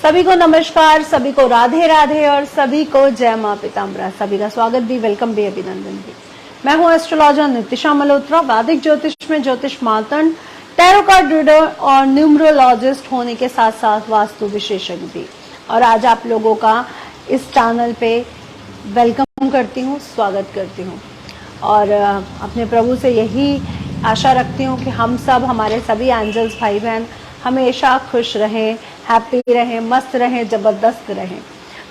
सभी को नमस्कार, सभी को राधे राधे और सभी को जय मां पीताम्बरा। सभी का स्वागत भी, वेलकम भी, अभिनंदन भी। मैं हूं एस्ट्रोलॉजर नितिशा मल्होत्रा, वैदिक ज्योतिष में ज्योतिष मार्तंड, टैरो कार्ड रीडर और न्यूमरोलॉजिस्ट होने के साथ साथ वास्तु विशेषज्ञ भी। और आज आप लोगों का इस चैनल पे वेलकम करती हूँ, स्वागत करती हूँ और अपने प्रभु से यही आशा रखती हूँ कि हम सब, हमारे सभी एंजल्स भाई बहन हमेशा खुश रहें, हैप्पी रहें, मस्त रहें, जबरदस्त रहें।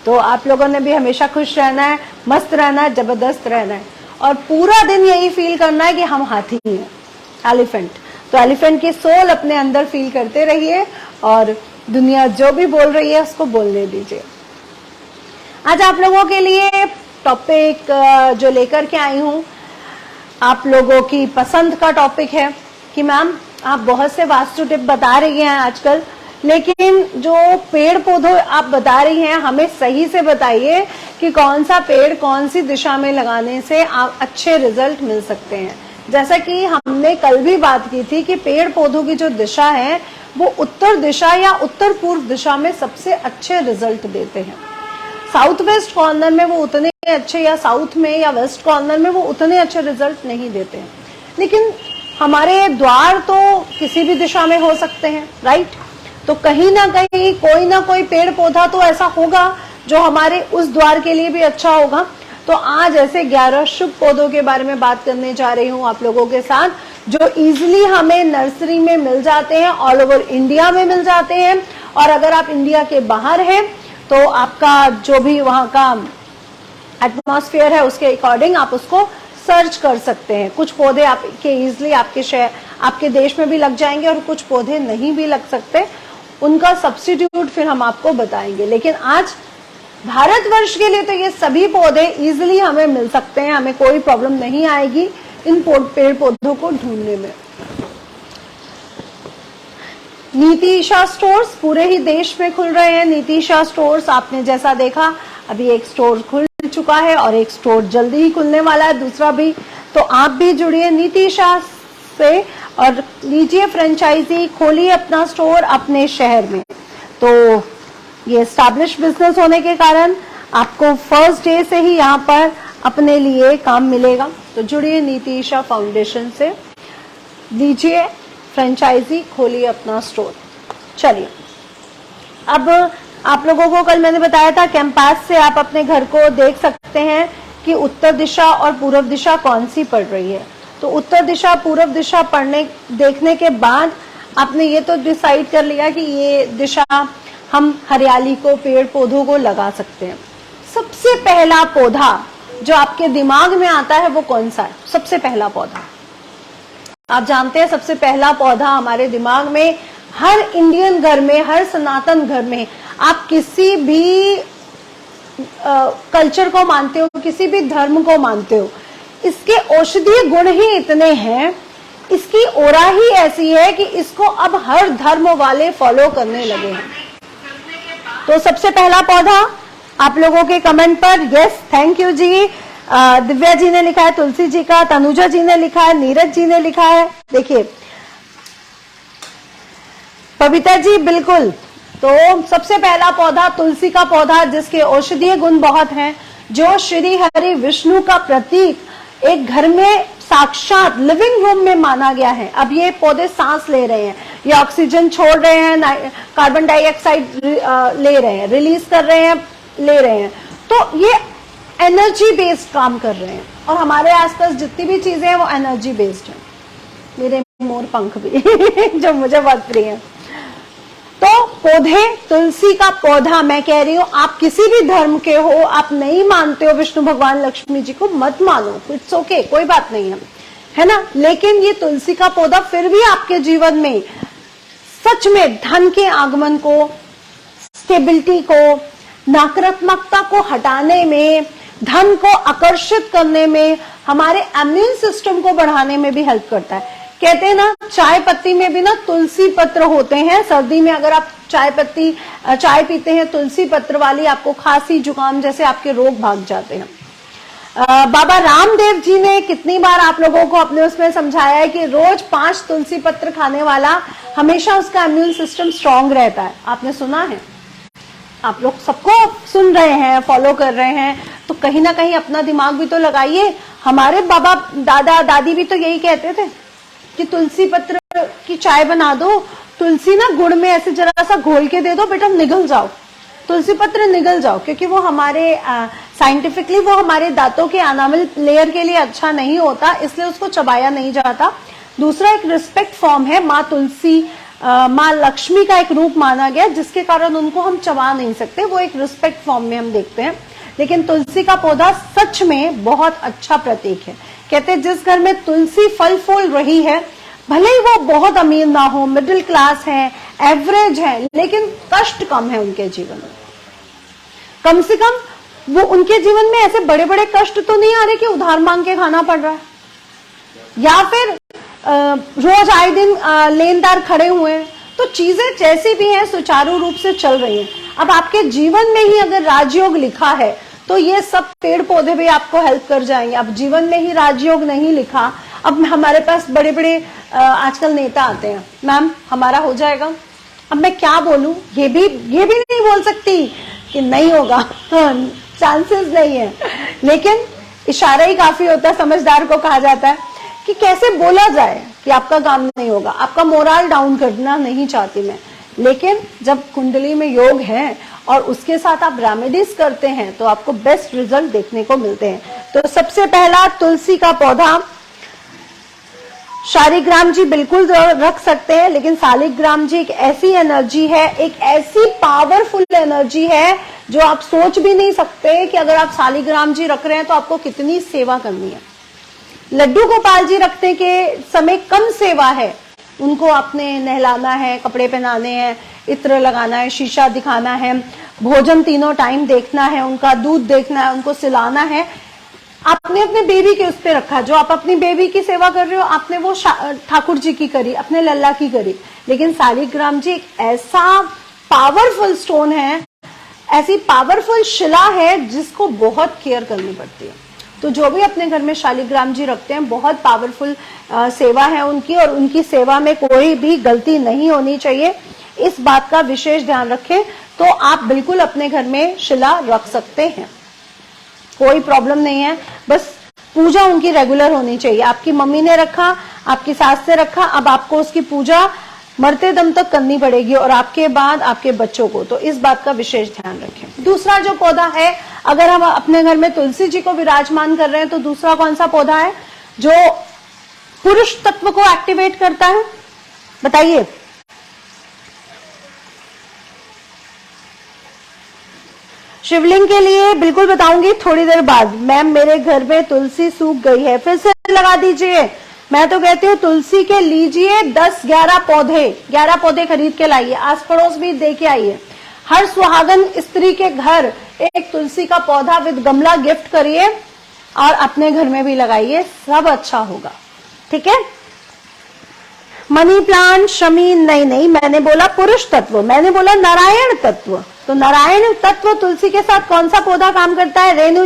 तो आप लोगों ने भी हमेशा खुश रहना है, मस्त रहना है, जबरदस्त रहना है और पूरा दिन यही फील करना है कि हम हाथी हैं, एलिफेंट। तो एलिफेंट की सोल अपने अंदर फील करते रहिए और दुनिया जो भी बोल रही है उसको बोलने दीजिए। आज आप लोगों के लिए टॉपिक जो लेकर के आई हूँ, आप लोगों की पसंद का टॉपिक है कि मैम आप बहुत से वास्तु टिप बता रही हैं आजकल, लेकिन जो पेड़ पौधे आप बता रही हैं हमें सही से बताइए कि कौन सा पेड़ कौन सी दिशा में लगाने से आप अच्छे रिजल्ट मिल सकते हैं। जैसा कि हमने कल भी बात की थी कि पेड़ पौधों की जो दिशा है वो उत्तर दिशा या उत्तर पूर्व दिशा में सबसे अच्छे रिजल्ट देते हैं। साउथ वेस्ट कॉर्नर में वो उतने अच्छे, या साउथ में या वेस्ट कॉर्नर में वो उतने अच्छे रिजल्ट नहीं देते हैं। लेकिन हमारे द्वार तो किसी भी दिशा में हो सकते हैं, राइट? तो कहीं ना कहीं कोई ना कोई पेड़ पौधा तो ऐसा होगा जो हमारे उस द्वार के लिए भी अच्छा होगा। तो आज ऐसे 11 शुभ पौधों के बारे में बात करने जा रही हूँ आप लोगों के साथ, जो इजीली हमें नर्सरी में मिल जाते हैं, ऑल ओवर इंडिया में मिल जाते हैं। और अगर आप इंडिया के बाहर हैं तो आपका जो भी वहाँ का एटमॉस्फेयर है उसके अकॉर्डिंग आप उसको सर्च कर सकते हैं। कुछ पौधे आपके इजीली आपके देश में भी लग जाएंगे और कुछ पौधे नहीं भी लग सकते, उनका सब्स्टिट्यूट फिर हम आपको बताएंगे। लेकिन आज भारतवर्ष के लिए तो ये सभी पौधे इजीली हमें मिल सकते हैं, हमें कोई प्रॉब्लम नहीं आएगी इन पेड़ पौधों को ढूंढने में। नीतिशा स्टोर्स पूरे ही देश में खुल रहे हैं। नीतिशा स्टोर्स आपने जैसा देखा, अभी एक स्टोर खुल चुका है और एक स्टोर जल्दी ही खुलने वाला है, दूसरा भी। तो आप भी जुड़िए नीतिशा से और लीजिए फ्रेंचाइजी, खोलिए अपना स्टोर अपने शहर में। तो ये एस्टैब्लिश बिजनेस होने के कारण आपको फर्स्ट डे से ही यहाँ पर अपने लिए काम मिलेगा। तो जुड़िए नीतिशा फाउंडेशन से, लीजिए फ्रेंचाइजी, खोलिए अपना स्टोर। चलिए, अब आप लोगों को कल मैंने बताया था कैंपास से आप अपने घर को देख सकते हैं कि उत्तर दिशा और पूर्व दिशा कौन सी पड़ रही है। तो उत्तर दिशा पूर्व दिशा देखने के बाद आपने ये तो डिसाइड कर लिया कि ये दिशा हम हरियाली को, पेड़ पौधों को लगा सकते हैं। सबसे पहला पौधा जो आपके दिमाग में आता है वो कौन सा है? सबसे पहला पौधा आप जानते हैं, सबसे पहला पौधा हमारे दिमाग में हर इंडियन घर में, हर सनातन घर में, आप किसी भी कल्चर को मानते हो, किसी भी धर्म को मानते हो, इसके औषधीय गुण ही इतने हैं, इसकी ओरा ही ऐसी है कि इसको अब हर धर्म वाले फॉलो करने लगे हैं। तो सबसे पहला पौधा आप लोगों के कमेंट पर, यस थैंक यू जी, दिव्या जी ने लिखा है, तुलसी जी का, तनुजा जी ने लिखा है, नीरज जी ने लिखा है। देखिए पविता जी, बिल्कुल। तो सबसे पहला पौधा तुलसी का पौधा, जिसके औषधीय गुण बहुत हैं, जो श्री हरि विष्णु का प्रतीक, एक घर में साक्षात लिविंग रूम में माना गया है। अब ये पौधे सांस ले रहे हैं, ये ऑक्सीजन छोड़ रहे हैं, कार्बन डाइऑक्साइड ले रहे हैं, रिलीज कर रहे हैं, ले रहे हैं। तो ये एनर्जी बेस्ड काम कर रहे हैं और हमारे आसपास जितनी भी चीजें हैं वो एनर्जी बेस्ड हैं। मेरे मोर पंख भी जो मुझे बहुत प्रिय है। तो पौधे, तुलसी का पौधा, मैं कह रही हूं आप किसी भी धर्म के हो, आप नहीं मानते हो विष्णु भगवान लक्ष्मी जी को, मत मानो, इट्स ओके, कोई बात नहीं है ना। लेकिन ये तुलसी का पौधा फिर भी आपके जीवन में सच में धन के आगमन को, स्टेबिलिटी को, नकारात्मकता को हटाने में, धन को आकर्षित करने में, हमारे इम्यून सिस्टम को बढ़ाने में भी हेल्प करता है। कहते हैं ना, चाय पत्ती में भी ना तुलसी पत्र होते हैं। सर्दी में अगर आप चाय पीते हैं तुलसी पत्र वाली, आपको खांसी जुकाम जैसे आपके रोग भाग जाते हैं। बाबा रामदेव जी ने कितनी बार आप लोगों को अपने उसमें समझाया है कि रोज 5 तुलसी पत्र खाने वाला हमेशा उसका इम्यून सिस्टम स्ट्रांग रहता है। आपने सुना है? आप लोग सबको सुन रहे हैं, फॉलो कर रहे हैं, तो कहीं ना कहीं अपना दिमाग भी तो लगाइए। हमारे बाबा दादा दादी भी तो यही कहते थे कि तुलसी पत्र की चाय बना दो, तुलसी ना गुड़ में ऐसे जरा सा घोल के दे दो, बेटा निगल जाओ, तुलसी पत्र निगल जाओ, क्योंकि वो हमारे साइंटिफिकली वो हमारे दांतों के एनामल लेयर के लिए अच्छा नहीं होता, इसलिए उसको चबाया नहीं जाता। दूसरा एक रिस्पेक्ट फॉर्म है, माँ तुलसी माँ लक्ष्मी का एक रूप माना गया, जिसके कारण उनको हम चबा नहीं सकते, वो एक रिस्पेक्ट फॉर्म में हम देखते हैं। लेकिन तुलसी का पौधा सच में बहुत अच्छा प्रतीक है। कहते हैं जिस घर में तुलसी फल फूल रही है, भले ही वो बहुत अमीर ना हो, मिडिल क्लास है, एवरेज है, लेकिन कष्ट कम है उनके जीवन में। कम से कम वो उनके जीवन में ऐसे बड़े बड़े कष्ट तो नहीं आ रहे कि उधार मांग के खाना पड़ रहा है, या फिर रोज आए दिन लेनदार खड़े हुए हैं। तो चीजें जैसी भी हैं सुचारू रूप से चल रही हैं। अब आपके जीवन में ही अगर राजयोग लिखा है तो ये सब पेड़ पौधे भी आपको हेल्प कर जाएंगे। अब जीवन में ही राजयोग नहीं लिखा, अब हमारे पास बड़े बड़े आजकल नेता आते हैं, मैम हमारा हो जाएगा। अब मैं क्या बोलूं, ये भी नहीं बोल सकती कि नहीं होगा, चांसेस नहीं है, लेकिन इशारा ही काफी होता है। समझदार को कहा जाता है कि कैसे बोला जाए कि आपका काम नहीं होगा। आपका मोरल डाउन करना नहीं चाहती मैं, लेकिन जब कुंडली में योग है और उसके साथ आप रेमेडीज करते हैं तो आपको बेस्ट रिजल्ट देखने को मिलते हैं। तो सबसे पहला तुलसी का पौधा शालिग्राम जी बिल्कुल रख सकते हैं, लेकिन शालिग्राम जी एक ऐसी एनर्जी है, एक ऐसी पावरफुल एनर्जी है जो आप सोच भी नहीं सकते कि अगर आप शालिग्राम जी रख रहे हैं तो आपको कितनी सेवा करनी है। लड्डू गोपाल जी रखने के समय कम सेवा है, उनको आपने नहलाना है, कपड़े पहनाने हैं, इत्र लगाना है, शीशा दिखाना है, भोजन तीनों टाइम देखना है, उनका दूध देखना है, उनको सिलाना है। आपने अपने बेबी के उस पे रखा, जो आप अपनी बेबी की सेवा कर रहे हो आपने वो ठाकुर जी की करी, अपने लल्ला की करी। लेकिन शालिग्राम जी एक ऐसा पावरफुल स्टोन है, ऐसी पावरफुल शिला है जिसको बहुत केयर करनी पड़ती है। तो जो भी अपने घर में शालिग्राम जी रखते हैं, बहुत पावरफुल सेवा है उनकी, और उनकी सेवा में कोई भी गलती नहीं होनी चाहिए। इस बात का विशेष ध्यान रखें। तो आप बिल्कुल अपने घर में शिला रख सकते हैं, कोई प्रॉब्लम नहीं है। बस पूजा उनकी रेगुलर होनी चाहिए। आपकी मम्मी ने रखा, आपकी सास ने रखा, अब आपको उसकी पूजा मरते दम तक करनी पड़ेगी, और आपके बाद आपके बच्चों को। तो इस बात का विशेष ध्यान रखें। दूसरा जो पौधा है, अगर हम अपने घर में तुलसी जी को विराजमान कर रहे हैं, तो दूसरा कौन सा पौधा है जो पुरुष तत्व को एक्टिवेट करता है, बताइए। शिवलिंग के लिए बिल्कुल बताऊंगी थोड़ी देर बाद। मैम मेरे घर में तुलसी सूख गई है, फिर से लगा दीजिए। मैं तो कहती हूँ तुलसी के लीजिए 10-11 पौधे, 11 पौधे खरीद के लाइए, आस पड़ोस भी दे के आइए। हर सुहागन स्त्री के घर एक तुलसी का पौधा विद गमला गिफ्ट करिए और अपने घर में भी लगाइए, सब अच्छा होगा। ठीक है। मनी प्लांट, शमी, नहीं, मैंने बोला पुरुष तत्व, मैंने बोला नारायण तत्व। तो नारायण तत्व तुलसी के साथ कौन सा पौधा काम करता है? रेणु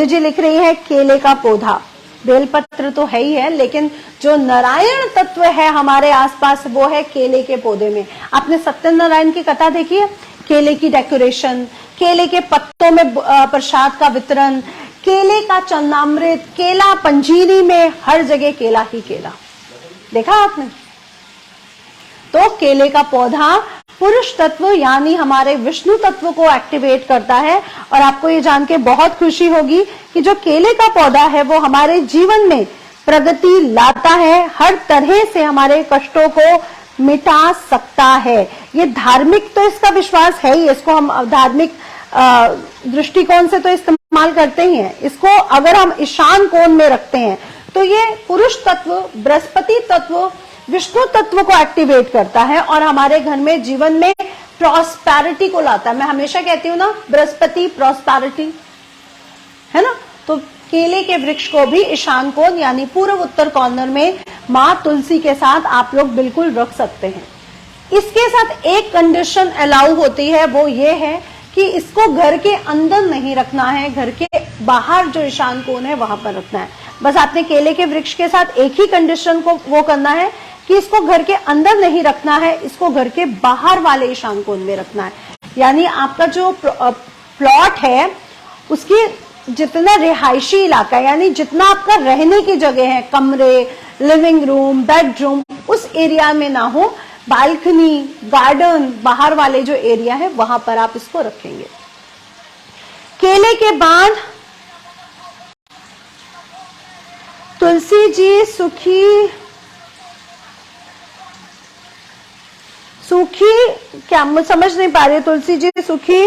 जी लिख रही है केले का पौधा। बेलपत्र तो है ही है, लेकिन जो नारायण तत्व है हमारे आसपास वो है केले के पौधे में। आपने सत्यनारायण की कथा देखी है? केले की डेकोरेशन, केले के पत्तों में प्रसाद का वितरण, केले का चन्नामृत, केला पंजीरी में, हर जगह केला ही केला। देखा आपने? तो केले का पौधा पुरुष तत्व यानी हमारे विष्णु तत्व को एक्टिवेट करता है। और आपको ये जान के बहुत खुशी होगी कि जो केले का पौधा है वो हमारे जीवन में प्रगति लाता है, हर तरह से हमारे कष्टों को मिटा सकता है। ये धार्मिक तो इसका विश्वास है ही, इसको हम धार्मिक दृष्टिकोण से तो इस्तेमाल करते ही हैं। इसको अगर हम ईशान कोण में रखते हैं तो ये पुरुष तत्व, बृहस्पति तत्व, विष्णु तत्व को एक्टिवेट करता है और हमारे घर में जीवन में प्रॉस्पेरिटी को लाता है। मैं हमेशा कहती हूँ ना, बृहस्पति प्रॉस्पेरिटी है ना। तो केले के वृक्ष को भी ईशान कोण यानी पूर्व उत्तर कॉर्नर में माँ तुलसी के साथ आप लोग बिल्कुल रख सकते हैं। इसके साथ एक कंडीशन अलाउ होती है, वो ये है कि इसको घर के अंदर नहीं रखना है, घर के बाहर जो ईशान कोण है वहां पर रखना है। बस आपने केले के वृक्ष के साथ एक ही कंडीशन को वो करना है कि इसको घर के अंदर नहीं रखना है, इसको घर के बाहर वाले ईशान कोण में रखना है। यानी आपका जो प्लॉट है उसकी जितना रिहायशी इलाका है, यानी जितना आपका रहने की जगह है, कमरे, लिविंग रूम, बेडरूम, उस एरिया में ना हो, बालकनी, गार्डन, बाहर वाले जो एरिया है वहां पर आप इसको रखेंगे। केले के बाद तुलसी जी सूखी क्या मैं समझ नहीं पा रही। तुलसी जी सूखी,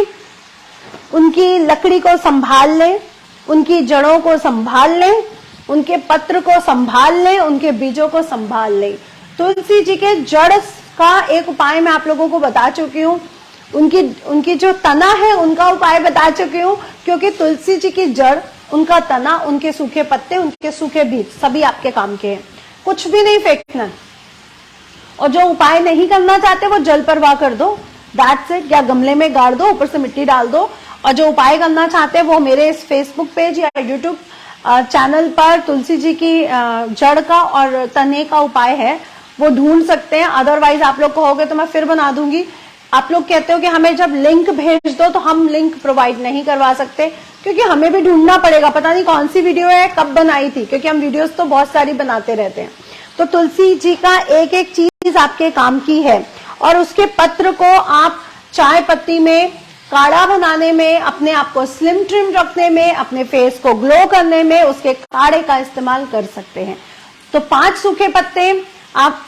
उनकी लकड़ी को संभाल लें, उनकी जड़ों को संभाल लें, उनके पत्र को संभाल लें, उनके बीजों को संभाल लें। तुलसी जी के जड़ का एक उपाय मैं आप लोगों को बता चुकी हूँ, उनकी जो तना है उनका उपाय बता चुकी हूँ, क्योंकि तुलसी जी की जड़, उनका तना, उनके सूखे पत्ते, उनके सूखे बीज सभी आपके काम के हैं। कुछ भी नहीं फेंकना। और जो उपाय नहीं करना चाहते वो जल प्रवाह कर दो, दैट्स इट, या गमले में गाड़ दो, ऊपर से मिट्टी डाल दो। और जो उपाय करना चाहते हैं वो मेरे इस फेसबुक पेज या यूट्यूब चैनल पर तुलसी जी की जड़ का और तने का उपाय है, वो ढूंढ सकते हैं। अदरवाइज आप लोग कहोगे तो मैं फिर बना दूंगी। आप लोग कहते हो कि हमें जब लिंक भेज दो, तो हम लिंक प्रोवाइड नहीं करवा सकते, क्योंकि हमें भी ढूंढना पड़ेगा। पता नहीं कौन सी वीडियो है, कब बनाई थी, क्योंकि हम वीडियोस तो बहुत सारी बनाते रहते हैं। तो तुलसी जी का एक एक चीज आपके काम की है, और उसके पत्र को आप चाय पत्ती में, काढ़ा बनाने में, अपने आप को स्लिम ट्रिम रखने में, अपने फेस को ग्लो करने में उसके काढ़े का इस्तेमाल कर सकते हैं। तो 5 सूखे पत्ते आप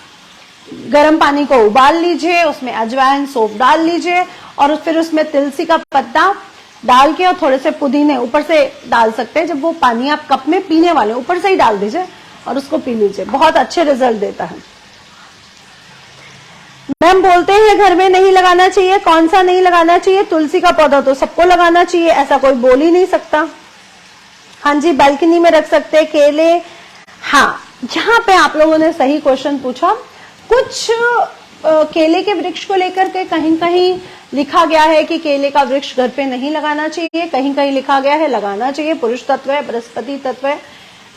गर्म पानी को उबाल लीजिए, उसमें अजवाइन, सौंफ डाल लीजिए, और फिर उसमें तुलसी का पत्ता डाल के और थोड़े से पुदीने ऊपर से डाल सकते हैं। जब वो पानी आप कप में पीने वाले ऊपर से ही डाल दीजिए और उसको पी लीजिए, बहुत अच्छे रिजल्ट देता है। मैम बोलते हैं घर में नहीं लगाना चाहिए, कौन सा नहीं लगाना चाहिए? तुलसी का पौधा तो सबको लगाना चाहिए, ऐसा कोई बोल ही नहीं सकता। हाँ जी, बालकनी में रख सकते हैं। केले, हाँ, यहाँ पे आप लोगों ने सही क्वेश्चन पूछा। कुछ केले के वृक्ष को लेकर के कहीं कहीं लिखा गया है कि केले का वृक्ष घर पे नहीं लगाना चाहिए, कहीं कहीं लिखा गया है लगाना चाहिए, पुरुष तत्व है, बृहस्पति तत्व है।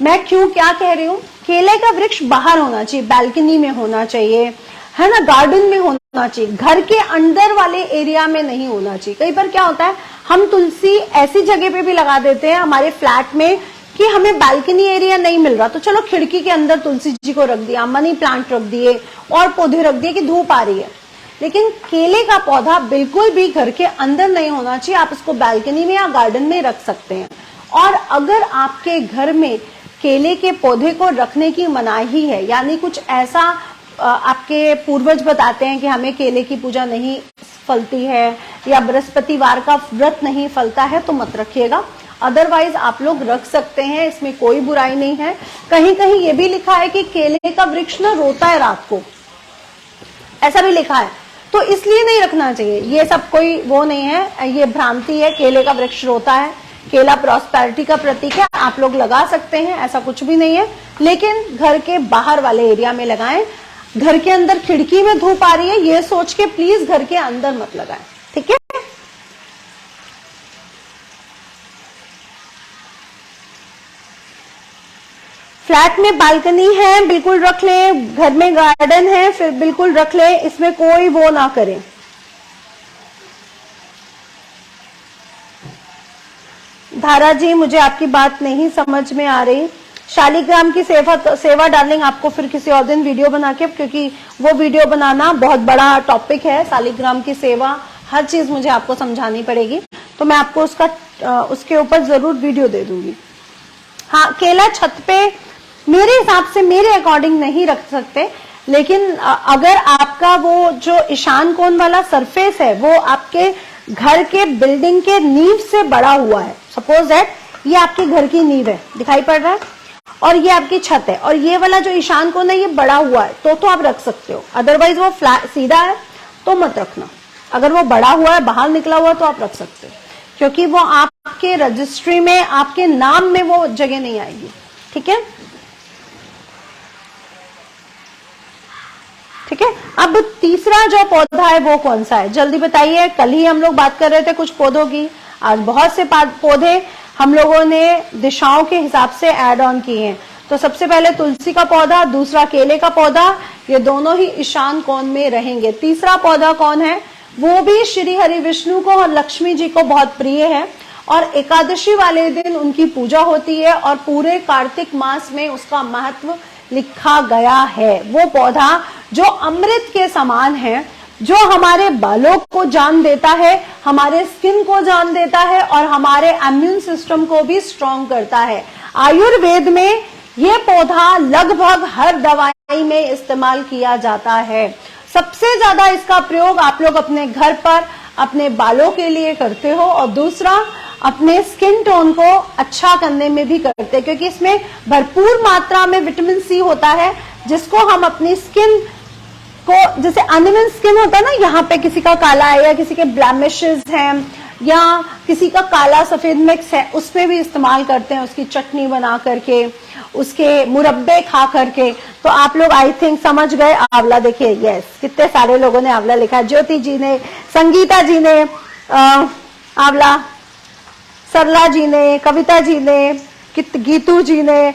मैं क्यों क्या कह रही हूँ, केले का वृक्ष बाहर होना चाहिए, बालकनी में होना चाहिए, है ना, गार्डन में होना चाहिए, घर के अंदर वाले एरिया में नहीं होना चाहिए। कई बार क्या होता है, हम तुलसी ऐसी जगह पे भी लगा देते हैं हमारे फ्लैट में कि हमें बालकनी एरिया नहीं मिल रहा, तो चलो खिड़की के अंदर तुलसी जी को रख दिया, मनी प्लांट रख दिए, और पौधे रख दिए कि धूप आ रही है। लेकिन केले का पौधा बिल्कुल भी घर के अंदर नहीं होना चाहिए, आप इसको बालकनी में या गार्डन में रख सकते हैं। और अगर आपके घर में केले के पौधे को रखने की मनाही है, यानी कुछ ऐसा आपके पूर्वज बताते हैं कि हमें केले की पूजा नहीं फलती है या बृहस्पतिवार का व्रत नहीं फलता है, तो मत रखिएगा। अदरवाइज आप लोग रख सकते हैं, इसमें कोई बुराई नहीं है। कहीं कहीं ये भी लिखा है कि केले का वृक्ष ना रोता है रात को, ऐसा भी लिखा है, तो इसलिए नहीं रखना चाहिए। ये सब कोई वो नहीं है, ये भ्रांति है। केले का वृक्ष रोता है, केला प्रॉस्पेरिटी का प्रतीक है, आप लोग लगा सकते हैं, ऐसा कुछ भी नहीं है। लेकिन घर के बाहर वाले एरिया में लगाएं। घर के अंदर खिड़की में धूप आ रही है ये सोच के प्लीज घर के अंदर मत लगाएं, ठीक है। फ्लैट में बालकनी है, बिल्कुल रख लें। घर में गार्डन है, फिर बिल्कुल रख लें, इसमें कोई वो ना करें। धारा जी, मुझे आपकी बात नहीं समझ में आ रही। शालिग्राम की सेवा डार्लिंग, आपको फिर किसी और दिन वीडियो बना के, क्योंकि वो वीडियो बनाना बहुत बड़ा टॉपिक है। शालिग्राम की सेवा, हर चीज मुझे आपको समझानी पड़ेगी, तो मैं आपको उसके ऊपर जरूर वीडियो दे दूंगी। हाँ, केला छत पे मेरे हिसाब से, मेरे अकॉर्डिंग नहीं रख सकते, लेकिन अगर आपका वो जो ईशान कोण वाला सरफेस है वो आपके घर के बिल्डिंग के नींव से बड़ा हुआ है, सपोज दैट ये आपके घर की नींव है, दिखाई पड़ रहा है, और ये आपकी छत है, और ये वाला जो ईशान कोण है ये बड़ा हुआ है, तो आप रख सकते हो। अदरवाइज वो फ्लैट सीधा है तो मत रखना। अगर वो बड़ा हुआ है, बाहर निकला हुआ है, तो आप रख सकते हो, क्योंकि वो आपके रजिस्ट्री में, आपके नाम में वो जगह नहीं आएगी, ठीक है। ठीक है, अब तीसरा जो पौधा है वो कौन सा है, जल्दी बताइए। कल ही हम लोग बात कर रहे थे कुछ पौधों की, आज बहुत से पौधे हम लोगों ने दिशाओं के हिसाब से ऐड ऑन किए हैं। तो सबसे पहले तुलसी का पौधा, दूसरा केले का पौधा, ये दोनों ही ईशान कोण में रहेंगे। तीसरा पौधा कौन है, वो भी श्री हरि विष्णु को और लक्ष्मी जी को बहुत प्रिय है। और एकादशी वाले दिन उनकी पूजा होती है और पूरे कार्तिक मास में उसका महत्व लिखा गया है। वो पौधा जो अमृत के समान है, जो हमारे बालों को जान देता है, हमारे स्किन को जान देता है और हमारे इम्यून सिस्टम को भी स्ट्रॉन्ग करता है। आयुर्वेद में ये पौधा लगभग हर दवाई में इस्तेमाल किया जाता है। सबसे ज्यादा इसका प्रयोग आप लोग अपने घर पर अपने बालों के लिए करते हो और दूसरा अपने स्किन टोन को अच्छा करने में भी करते हैं, क्योंकि इसमें भरपूर मात्रा में विटामिन सी होता है, जिसको हम अपनी स्किन को, जैसे अनइवन स्किन होता है ना, यहाँ पे किसी का काला है या किसी के ब्लैमिशेस हैं या किसी का काला सफेद मिक्स है, उसमें भी इस्तेमाल करते हैं, उसकी चटनी बना करके, उसके मुरब्बे खा करके। तो आप लोग आई थिंक समझ गए। आंवला देखिए, यस, कितने सारे लोगों ने आंवला लिखा है। ज्योति जी ने, संगीता जी ने आंवला, सरला जी ने, कविता जी ने, गीतू जी ने,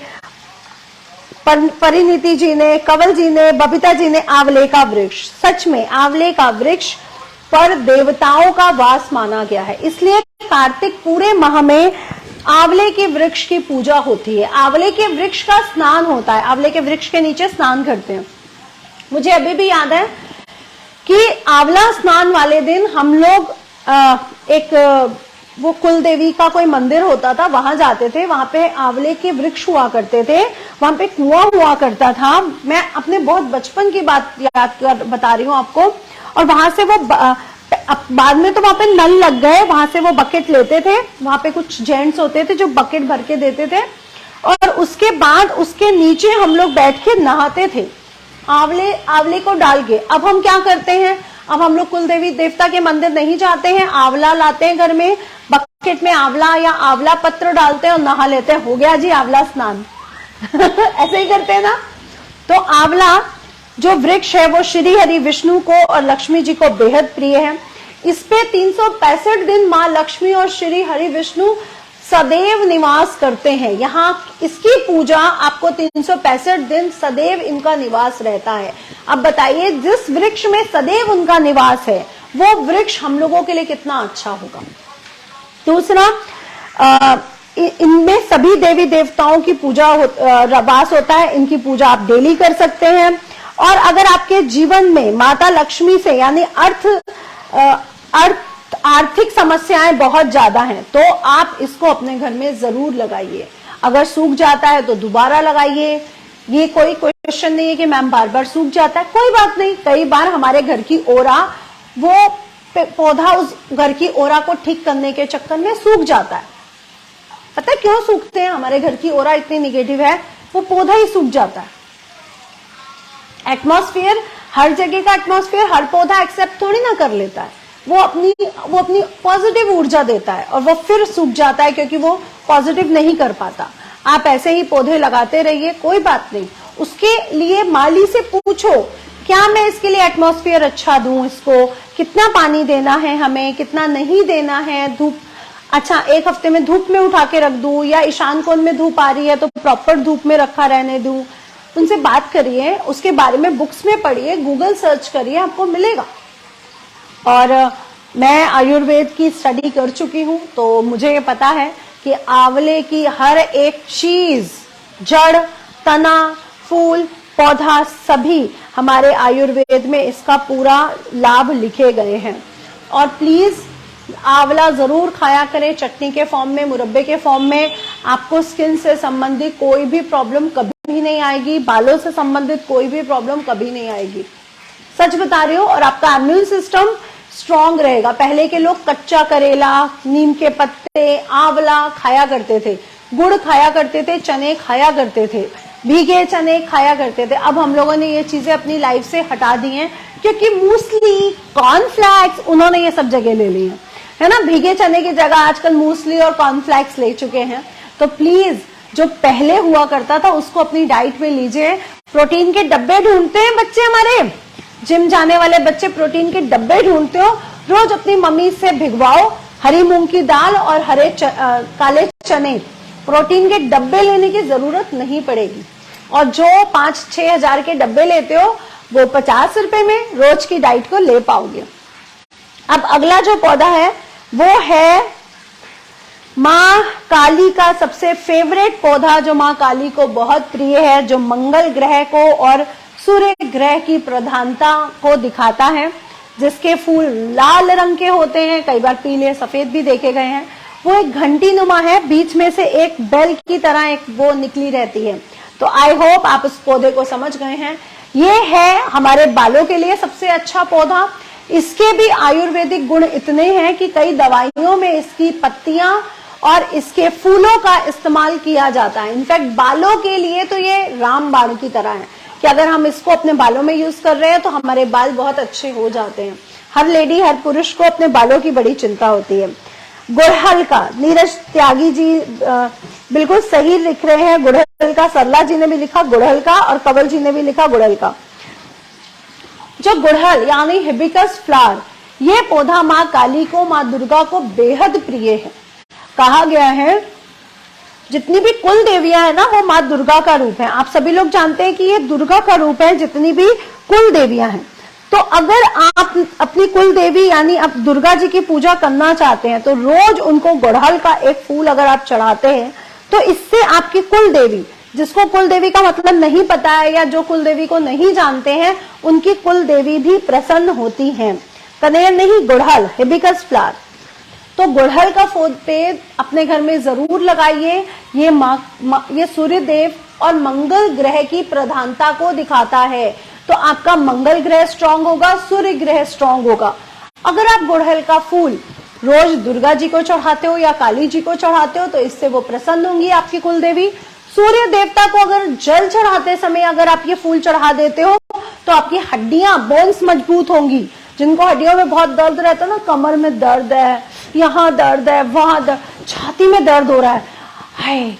परिणीति जी ने, कवल जी ने, बबीता जी ने आंवले का वृक्ष, सच में आंवले का वृक्ष पर देवताओं का वास माना गया है, इसलिए कार्तिक पूरे माह में आंवले के वृक्ष की पूजा होती है। आंवले के वृक्ष का स्नान होता है, आंवले के वृक्ष के नीचे स्नान करते हैं। मुझे अभी भी याद है कि आंवला स्नान वाले दिन हम लोग एक वो कुल देवी का कोई मंदिर होता था, वहां जाते थे। वहां पे आंवले के वृक्ष हुआ करते थे, वहां पे कुआं हुआ करता था। मैं अपने बहुत बचपन की बात याद कर बता रही हूँ आपको। और वहां से वो बाद में तो वहां पे नल लग गए, वहां से वो बकेट लेते थे। वहां पे कुछ जेंट्स होते थे जो बकेट भर के देते थे और उसके बाद उसके नीचे हम लोग बैठ के नहाते थे आंवले को डाल के। अब हम क्या करते हैं, अब हम लोग कुल देवी देवता के मंदिर नहीं जाते हैं, आंवला लाते हैं घर में, बकेट में आंवला या आंवला पत्र डालते हैं और नहा लेते हैं, हो गया जी आंवला स्नान। ऐसे ही करते हैं ना। तो आंवला जो वृक्ष है वो श्री हरि विष्णु को और लक्ष्मी जी को बेहद प्रिय है। इस पे 365 दिन माँ लक्ष्मी और श्री हरि विष्णु सदैव निवास करते हैं। यहाँ इसकी पूजा आपको 365 दिन सदैव इनका निवास रहता है। अब बताइए, जिस वृक्ष में सदैव उनका निवास है वो वृक्ष हम लोगों के लिए कितना अच्छा होगा। दूसरा, इनमें सभी देवी देवताओं की पूजा वास होता है, इनकी पूजा आप डेली कर सकते हैं। और अगर आपके जीवन में माता लक्ष्मी से यानी आर्थिक समस्याएं बहुत ज्यादा हैं तो आप इसको अपने घर में जरूर लगाइए। अगर सूख जाता है तो दोबारा लगाइए। ये कोई क्वेश्चन नहीं है कि मैम बार बार सूख जाता है, कोई बात नहीं। कई बार हमारे घर की ओरा, वो पौधा उस घर की ओरा को ठीक करने के चक्कर में सूख जाता है। पता है क्यों सूखते हैं? हमारे घर की ओरा इतनी निगेटिव है, वो पौधा ही सूख जाता है। एटमॉस्फेयर, हर जगह का एटमॉस्फेयर हर पौधा एक्सेप्ट थोड़ी ना कर लेता है। वो अपनी पॉजिटिव ऊर्जा देता है और वो फिर सूख जाता है क्योंकि वो पॉजिटिव नहीं कर पाता। आप ऐसे ही पौधे लगाते रहिए, कोई बात नहीं। उसके लिए माली से पूछो, क्या मैं इसके लिए एटमॉस्फेयर अच्छा दूं, इसको कितना पानी देना है, हमें कितना नहीं देना है, धूप अच्छा 1 हफ्ते में धूप में उठा के रख दूं या ईशान कोण में धूप आ रही है तो प्रॉपर धूप में रखा रहने दूं। उनसे बात करिए, उसके बारे में बुक्स में पढ़िए, गूगल सर्च करिए, आपको मिलेगा। और मैं आयुर्वेद की स्टडी कर चुकी हूँ तो मुझे ये पता है कि आंवले की हर एक चीज, जड़, तना, फूल, पौधा, सभी हमारे आयुर्वेद में इसका पूरा लाभ लिखे गए हैं। और प्लीज आंवला जरूर खाया करें, चटनी के फॉर्म में, मुरब्बे के फॉर्म में। आपको स्किन से संबंधित कोई भी प्रॉब्लम कभी नहीं आएगी, बालों से संबंधित कोई भी प्रॉब्लम कभी नहीं आएगी, सच बता रही हूँ। और आपका इम्यून सिस्टम स्ट्रॉन्ग रहेगा। पहले के लोग कच्चा करेला, नीम के पत्ते, आंवला खाया करते थे, गुड़ खाया करते थे, चने खाया करते थे, भीगे चने खाया करते थे। अब हम लोगों ने ये चीजें अपनी लाइफ से हटा दी हैं क्योंकि मूसली, कॉर्नफ्लैक्स, उन्होंने ये सब जगह ले ली है ना। भीगे चने की जगह आजकल मूसली और कॉर्नफ्लैक्स ले चुके हैं। तो प्लीज जो पहले हुआ करता था उसको अपनी डाइट में लीजिए। प्रोटीन के डब्बे ढूंढते हैं बच्चे, हमारे जिम जाने वाले बच्चे प्रोटीन के डब्बे ढूंढते हो, रोज अपनी मम्मी से भिगवाओ हरी मूंग की दाल और काले चने। प्रोटीन के डब्बे लेने की जरूरत नहीं पड़ेगी। और जो 5-6 हजार के डब्बे लेते हो वो 50 रुपए में रोज की डाइट को ले पाओगे। अब अगला जो पौधा है वो है माँ काली का सबसे फेवरेट पौधा, जो माँ काली को बहुत प्रिय है, जो मंगल ग्रह को और सूर्य ग्रह की प्रधानता को दिखाता है, जिसके फूल लाल रंग के होते हैं, कई बार पीले सफेद भी देखे गए हैं। वो एक घंटी नुमा है, बीच में से एक बेल की तरह एक वो निकली रहती है। तो आई होप आप इस पौधे को समझ गए हैं। ये है हमारे बालों के लिए सबसे अच्छा पौधा। इसके भी आयुर्वेदिक गुण इतने हैं कि कई दवाइयों में इसकी पत्तियां और इसके फूलों का इस्तेमाल किया जाता है। इनफैक्ट बालों के लिए तो ये रामबाण की तरह है कि अगर हम इसको अपने बालों में यूज कर रहे हैं तो हमारे बाल बहुत अच्छे हो जाते हैं। हर लेडी, हर पुरुष को अपने बालों की बड़ी चिंता होती है। गुड़हल का, नीरज त्यागी जी बिल्कुल सही लिख रहे हैं, गुड़हल का। सरला जी ने भी लिखा गुड़हल का और कंवल जी ने भी लिखा गुड़हल का। जो गुड़हल यानी हिबिस्कस फ्लावर, ये पौधा माँ काली को, माँ दुर्गा को बेहद प्रिय है। कहा गया है जितनी भी कुल देवियां है ना, वो माँ दुर्गा का रूप है। आप सभी लोग जानते हैं कि ये दुर्गा का रूप है, जितनी भी कुल देवियां हैं। तो अगर आप अपनी कुल देवी यानी आप दुर्गा जी की पूजा करना चाहते हैं तो रोज उनको गुड़हल का एक फूल अगर आप चढ़ाते हैं तो इससे आपकी कुल देवी, जिसको कुल देवी का मतलब नहीं पता है या जो कुल देवी को नहीं जानते हैं, उनकी कुल देवी भी प्रसन्न होती हैं। कनेर नहीं, गुड़हल, हिबिस्कस फ्लावर। तो गुड़हल का पेड़ अपने घर में जरूर लगाइए। ये सूर्य देव और मंगल ग्रह की प्रधानता को दिखाता है। तो आपका मंगल ग्रह स्ट्रांग होगा, सूर्य ग्रह स्ट्रांग होगा। अगर आप गुड़हल का फूल रोज दुर्गा जी को चढ़ाते हो या काली जी को चढ़ाते हो तो इससे वो प्रसन्न होंगी, आपकी कुल देवी। सूर्य देवता को अगर जल चढ़ाते समय अगर आप ये फूल चढ़ा देते हो तो आपकी हड्डियां, बोन्स मजबूत होंगी। जिनको हड्डियों में बहुत दर्द रहता है ना, कमर में दर्द है, यहाँ दर्द है, वहां दर्द, छाती में दर्द हो रहा है, हाय,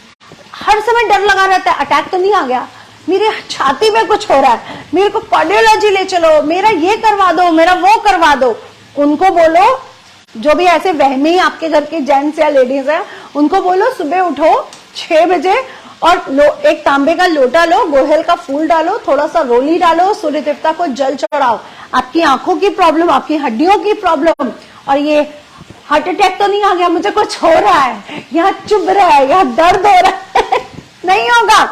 हर समय डर लगा रहता है अटैक तो नहीं आ गया, मेरे छाती में कुछ हो रहा है, मेरे को कार्डियोलॉजी ले चलो, मेरा ये करवा दो, मेरा वो करवा दो। उनको बोलो, जो भी ऐसे वहमी आपके घर के जेंट्स या लेडीज हैं, उनको बोलो सुबह उठो 6 बजे और एक तांबे का लोटा लो, गुड़हल का फूल डालो, थोड़ा सा रोली डालो, सूर्य देवता को जल चढ़ाओ। आपकी आंखों की प्रॉब्लम, आपकी हड्डियों की प्रॉब्लम, और ये हार्ट अटैक तो नहीं आ गया, मुझे कुछ हो रहा है, यहाँ चुभ रहा है, यहाँ दर्द हो रहा है नहीं होगा।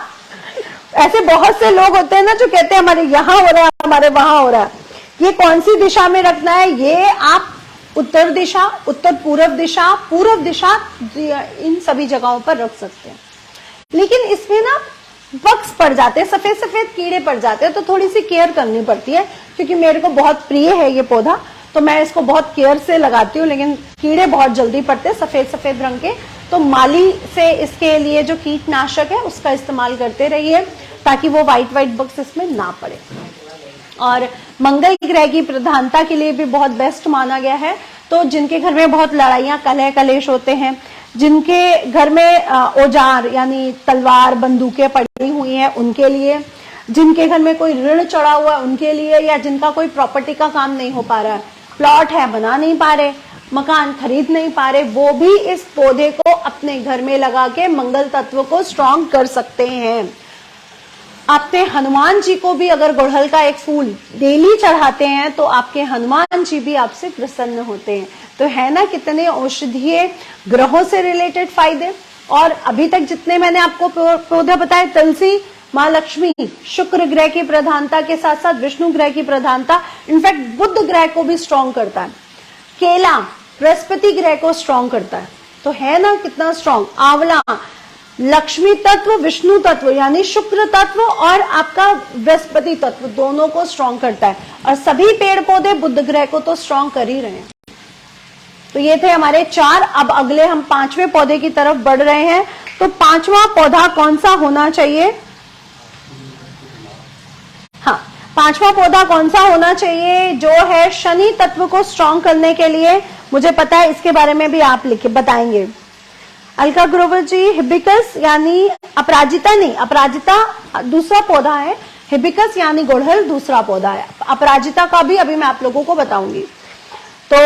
ऐसे बहुत से लोग होते हैं ना जो कहते हैं हमारे यहाँ हो रहा है, हमारे वहां हो रहा है। ये कौन सी दिशा में रखना है, ये आप उत्तर दिशा, उत्तर पूर्व दिशा, इन सभी जगहों पर रख सकते हैं। लेकिन इसमें ना बग्स पड़ जाते हैं, सफेद सफेद कीड़े पड़ जाते हैं, तो थोड़ी सी केयर करनी पड़ती है। क्योंकि मेरे को बहुत प्रिय है ये पौधा, तो मैं इसको बहुत केयर से लगाती हूँ, लेकिन कीड़े बहुत जल्दी पड़ते हैं सफेद सफेद रंग के। तो माली से इसके लिए जो कीटनाशक है उसका इस्तेमाल करते रहिए ताकि वो व्हाइट बग्स इसमें ना पड़े। और मंगल ग्रह की प्रधानता के लिए भी बहुत बेस्ट माना गया है। तो जिनके घर में बहुत लड़ाइयां, कलह कलेश होते हैं, जिनके घर में औजार यानी तलवार, बंदूकें पड़ी हुई हैं, उनके लिए, जिनके घर में कोई ऋण चढ़ा हुआ है उनके लिए, या जिनका कोई प्रॉपर्टी का काम नहीं हो पा रहा है, प्लॉट है बना नहीं पा रहे, मकान खरीद नहीं पा रहे, वो भी इस पौधे को अपने घर में लगा के मंगल तत्व को स्ट्रांग कर सकते हैं। आपने हनुमान जी को भी अगर गुड़हल का एक फूल डेली चढ़ाते हैं तो आपके हनुमान जी भी आपसे प्रसन्न होते हैं। तो है ना कितने औषधीय ग्रहों से रिलेटेड फायदे। और अभी तक जितने मैंने आपको पौधे बताए, तुलसी माँ लक्ष्मी, शुक्र ग्रह की प्रधानता के साथ साथ विष्णु ग्रह की प्रधानता, इनफैक्ट बुध ग्रह को भी स्ट्रॉन्ग करता है। केला बृहस्पति ग्रह को स्ट्रॉन्ग करता है। तो है ना कितना स्ट्रॉन्ग। आंवला लक्ष्मी तत्व, विष्णु तत्व यानी शुक्र तत्व और आपका बृहस्पति तत्व, दोनों को स्ट्रॉन्ग करता है। और सभी पेड़ पौधे बुध ग्रह को तो स्ट्रॉन्ग कर ही रहे हैं। तो ये थे हमारे 4। अब अगले हम 5वें पौधे की तरफ बढ़ रहे हैं। तो 5वां पौधा कौन सा होना चाहिए? हाँ, 5वां पौधा कौन सा होना चाहिए? जो है शनि तत्व को स्ट्रॉन्ग करने के लिए। मुझे पता है इसके बारे में भी आप लिखे बताएंगे। अलका ग्रोवर जी, हिबिस्कस यानी अपराजिता नहीं, अपराजिता दूसरा पौधा है, हिबिस्कस यानी गुड़हल दूसरा पौधा है। अपराजिता का भी अभी मैं आप लोगों को बताऊंगी। तो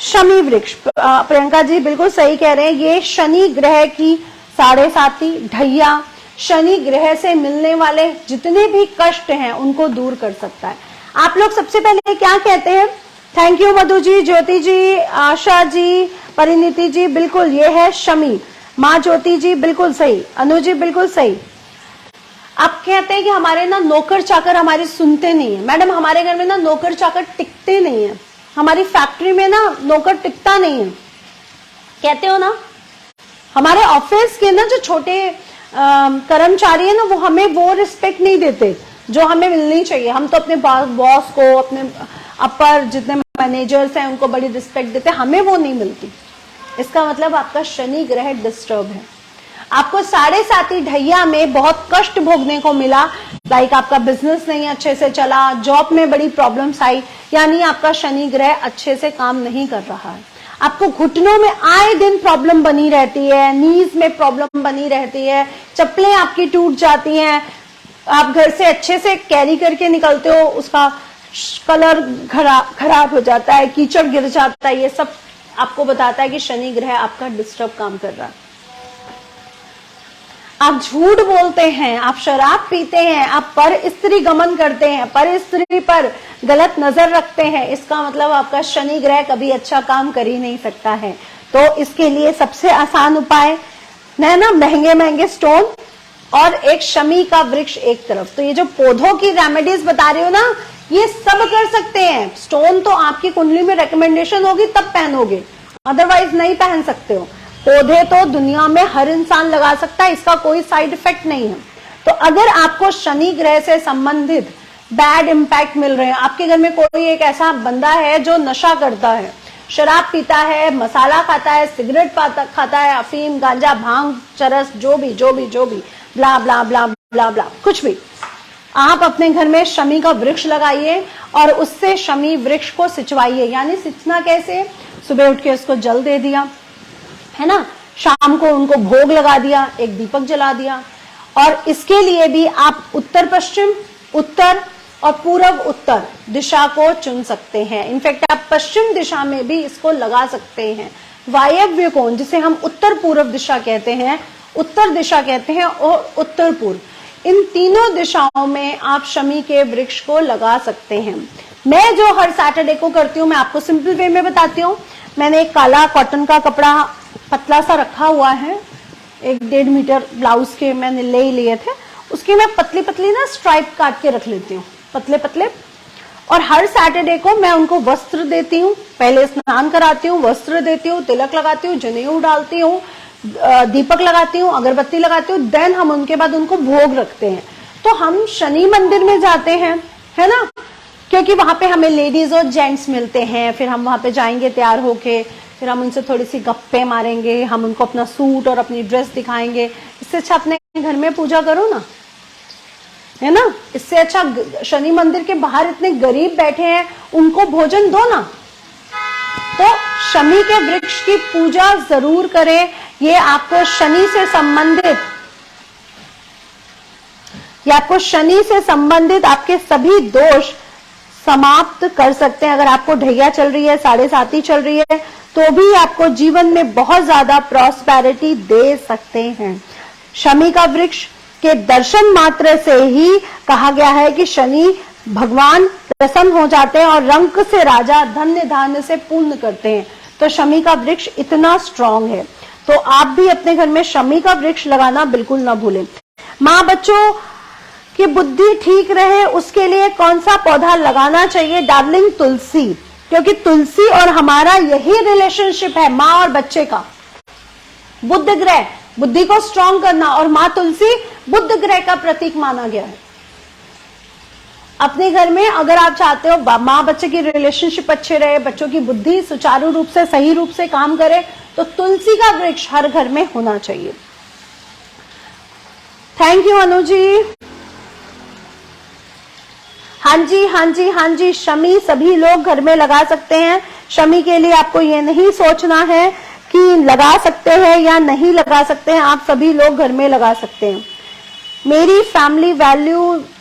शमी वृक्ष, प्रियंका जी बिल्कुल सही कह रहे हैं, ये शनि ग्रह की 7.5 ढैया, शनि ग्रह से मिलने वाले जितने भी कष्ट हैं उनको दूर कर सकता है। आप लोग सबसे पहले क्या कहते हैं? थैंक यू मधु जी, ज्योति जी, आशा जी, परिणीति जी, बिल्कुल ये है शमी। माँ ज्योति जी बिल्कुल सही, अनु जी बिल्कुल सही। आप कहते हैं कि हमारे ना नौकर चाकर हमारी सुनते नहीं है। मैडम हमारे घर में ना नौकर चाकर टिकते नहीं है, हमारी फैक्ट्री में ना नौकर टिकता नहीं है, कहते हो ना। हमारे ऑफिस के ना जो छोटे कर्मचारी है ना, वो हमें वो रिस्पेक्ट नहीं देते जो हमें मिलनी चाहिए। हम तो अपने बॉस को, अपने अपर जितने मैनेजर्स हैं उनको बड़ी रिस्पेक्ट देते हैं, हमें वो नहीं मिलती। इसका मतलब आपका शनि ग्रह डिस्टर्ब है। आपको 7.5 ढैया में बहुत कष्ट भोगने को मिला, लाइक आपका बिजनेस नहीं अच्छे से चला, जॉब में बड़ी प्रॉब्लम्स आई, यानी आपका शनि ग्रह अच्छे से काम नहीं कर रहा है। आपको घुटनों में आए दिन प्रॉब्लम बनी रहती है, नीज में प्रॉब्लम बनी रहती है, चप्पलें आपकी टूट जाती हैं, आप घर से अच्छे से कैरी करके निकलते हो, उसका कलर खराब हो जाता है, कीचड़ गिर जाता है। ये सब आपको बताता है कि शनि ग्रह आपका डिस्टर्ब काम कर रहा है। आप झूठ बोलते हैं, आप शराब पीते हैं, आप पर स्त्री गमन करते हैं, पर स्त्री पर गलत नजर रखते हैं, इसका मतलब आपका शनि ग्रह कभी अच्छा काम कर ही नहीं सकता है। तो इसके लिए सबसे आसान उपाय है ना, महंगे महंगे स्टोन और एक शमी का वृक्ष एक तरफ। तो ये जो पौधों की रेमेडीज बता रही हो ना, ये सब कर सकते हैं। स्टोन तो आपकी कुंडली में रिकमेंडेशन होगी तब पहनोगे, अदरवाइज नहीं पहन सकते हो। पौधे तो दुनिया में हर इंसान लगा सकता है, इसका कोई साइड इफेक्ट नहीं है। तो अगर आपको शनि ग्रह से संबंधित बैड इंपैक्ट मिल रहे हैं, आपके घर में कोई एक ऐसा बंदा है जो नशा करता है, शराब पीता है, मसाला खाता है, सिगरेट खाता है, अफीम, गांजा, भांग, चरस, जो भी ब्ला ब्ला ब्ला ब्ला ब्ला, कुछ भी, आप अपने घर में शमी का वृक्ष लगाइए और उससे शमी वृक्ष को सिंचवाइए। यानी सिंचना कैसे, सुबह उठ के उसको जल दे दिया है ना, शाम को उनको भोग लगा दिया, एक दीपक जला दिया। और इसके लिए भी आप उत्तर पश्चिम, उत्तर और पूर्व उत्तर दिशा को चुन सकते हैं। इनफैक्ट आप पश्चिम दिशा में भी इसको लगा सकते हैं। वायव्य कोण, जिसे हम उत्तर पूर्व दिशा कहते हैं, उत्तर दिशा कहते हैं और उत्तर पूर्व, इन तीनों दिशाओं में आप शमी के वृक्ष को लगा सकते हैं। मैं जो हर सैटरडे को करती हूँ, मैं आपको सिंपल वे में बताती हूँ। मैंने एक काला कॉटन का कपड़ा पतला सा रखा हुआ है, 1.5 मीटर ब्लाउज के मैंने ले लिए थे, उसकी मैं पतली पतली ना स्ट्राइप काट के रख लेती हूँ, पतले पतले। और हर सैटरडे को मैं उनको वस्त्र देती हूँ, पहले स्नान कराती हूँ, वस्त्र देती हूँ, तिलक लगाती हूँ, जनेऊ डालती हूँ, दीपक लगाती हूँ, अगरबत्ती लगाती हूँ, देन हम उनके बाद उनको भोग रखते हैं। तो हम शनि मंदिर में जाते हैं, है ना, क्योंकि वहां पे हमें लेडीज और जेंट्स मिलते हैं। फिर हम वहां पे जाएंगे तैयार होके, फिर हम उनसे थोड़ी सी गप्पे मारेंगे, हम उनको अपना सूट और अपनी ड्रेस दिखाएंगे। इससे अच्छा अपने घर में पूजा करो ना, है ना। इससे अच्छा शनि मंदिर के बाहर इतने गरीब बैठे हैं, उनको भोजन दो ना। तो शनि के वृक्ष की पूजा जरूर करें। ये आपको शनि से संबंधित आपके सभी दोष समाप्त कर सकते हैं। अगर आपको ढैया चल रही है, 7.5 चल रही है, तो भी आपको जीवन में बहुत ज्यादा प्रॉस्पेरिटी दे सकते हैं। शमी का वृक्ष के दर्शन मात्र से ही कहा गया है कि शनि भगवान प्रसन्न हो जाते हैं और रंक से राजा, धन्य धान्य से पूर्ण करते हैं। तो शमी का वृक्ष इतना स्ट्रांग है, तो आप भी अपने घर में शमी का वृक्ष लगाना बिल्कुल ना भूलें। माँ बच्चों की बुद्धि ठीक रहे, उसके लिए कौन सा पौधा लगाना चाहिए? डार्लिंग तुलसी, क्योंकि तुलसी और हमारा यही रिलेशनशिप है, माँ और बच्चे का। बुध ग्रह बुद्धि को स्ट्रांग करना, और माँ तुलसी बुध ग्रह का प्रतीक माना गया है। अपने घर में अगर आप चाहते हो माँ बच्चे की रिलेशनशिप अच्छे रहे, बच्चों की बुद्धि सुचारू रूप से, सही रूप से काम करे, तो तुलसी का वृक्ष हर घर में होना चाहिए। Thank you Anu ji. हाँ जी, हाँ जी, हाँ जी, शमी सभी लोग घर में लगा सकते हैं। शमी के लिए आपको ये नहीं सोचना है कि लगा सकते हैं या नहीं लगा सकते हैं, आप सभी लोग घर में लगा सकते हैं। मेरी फैमिली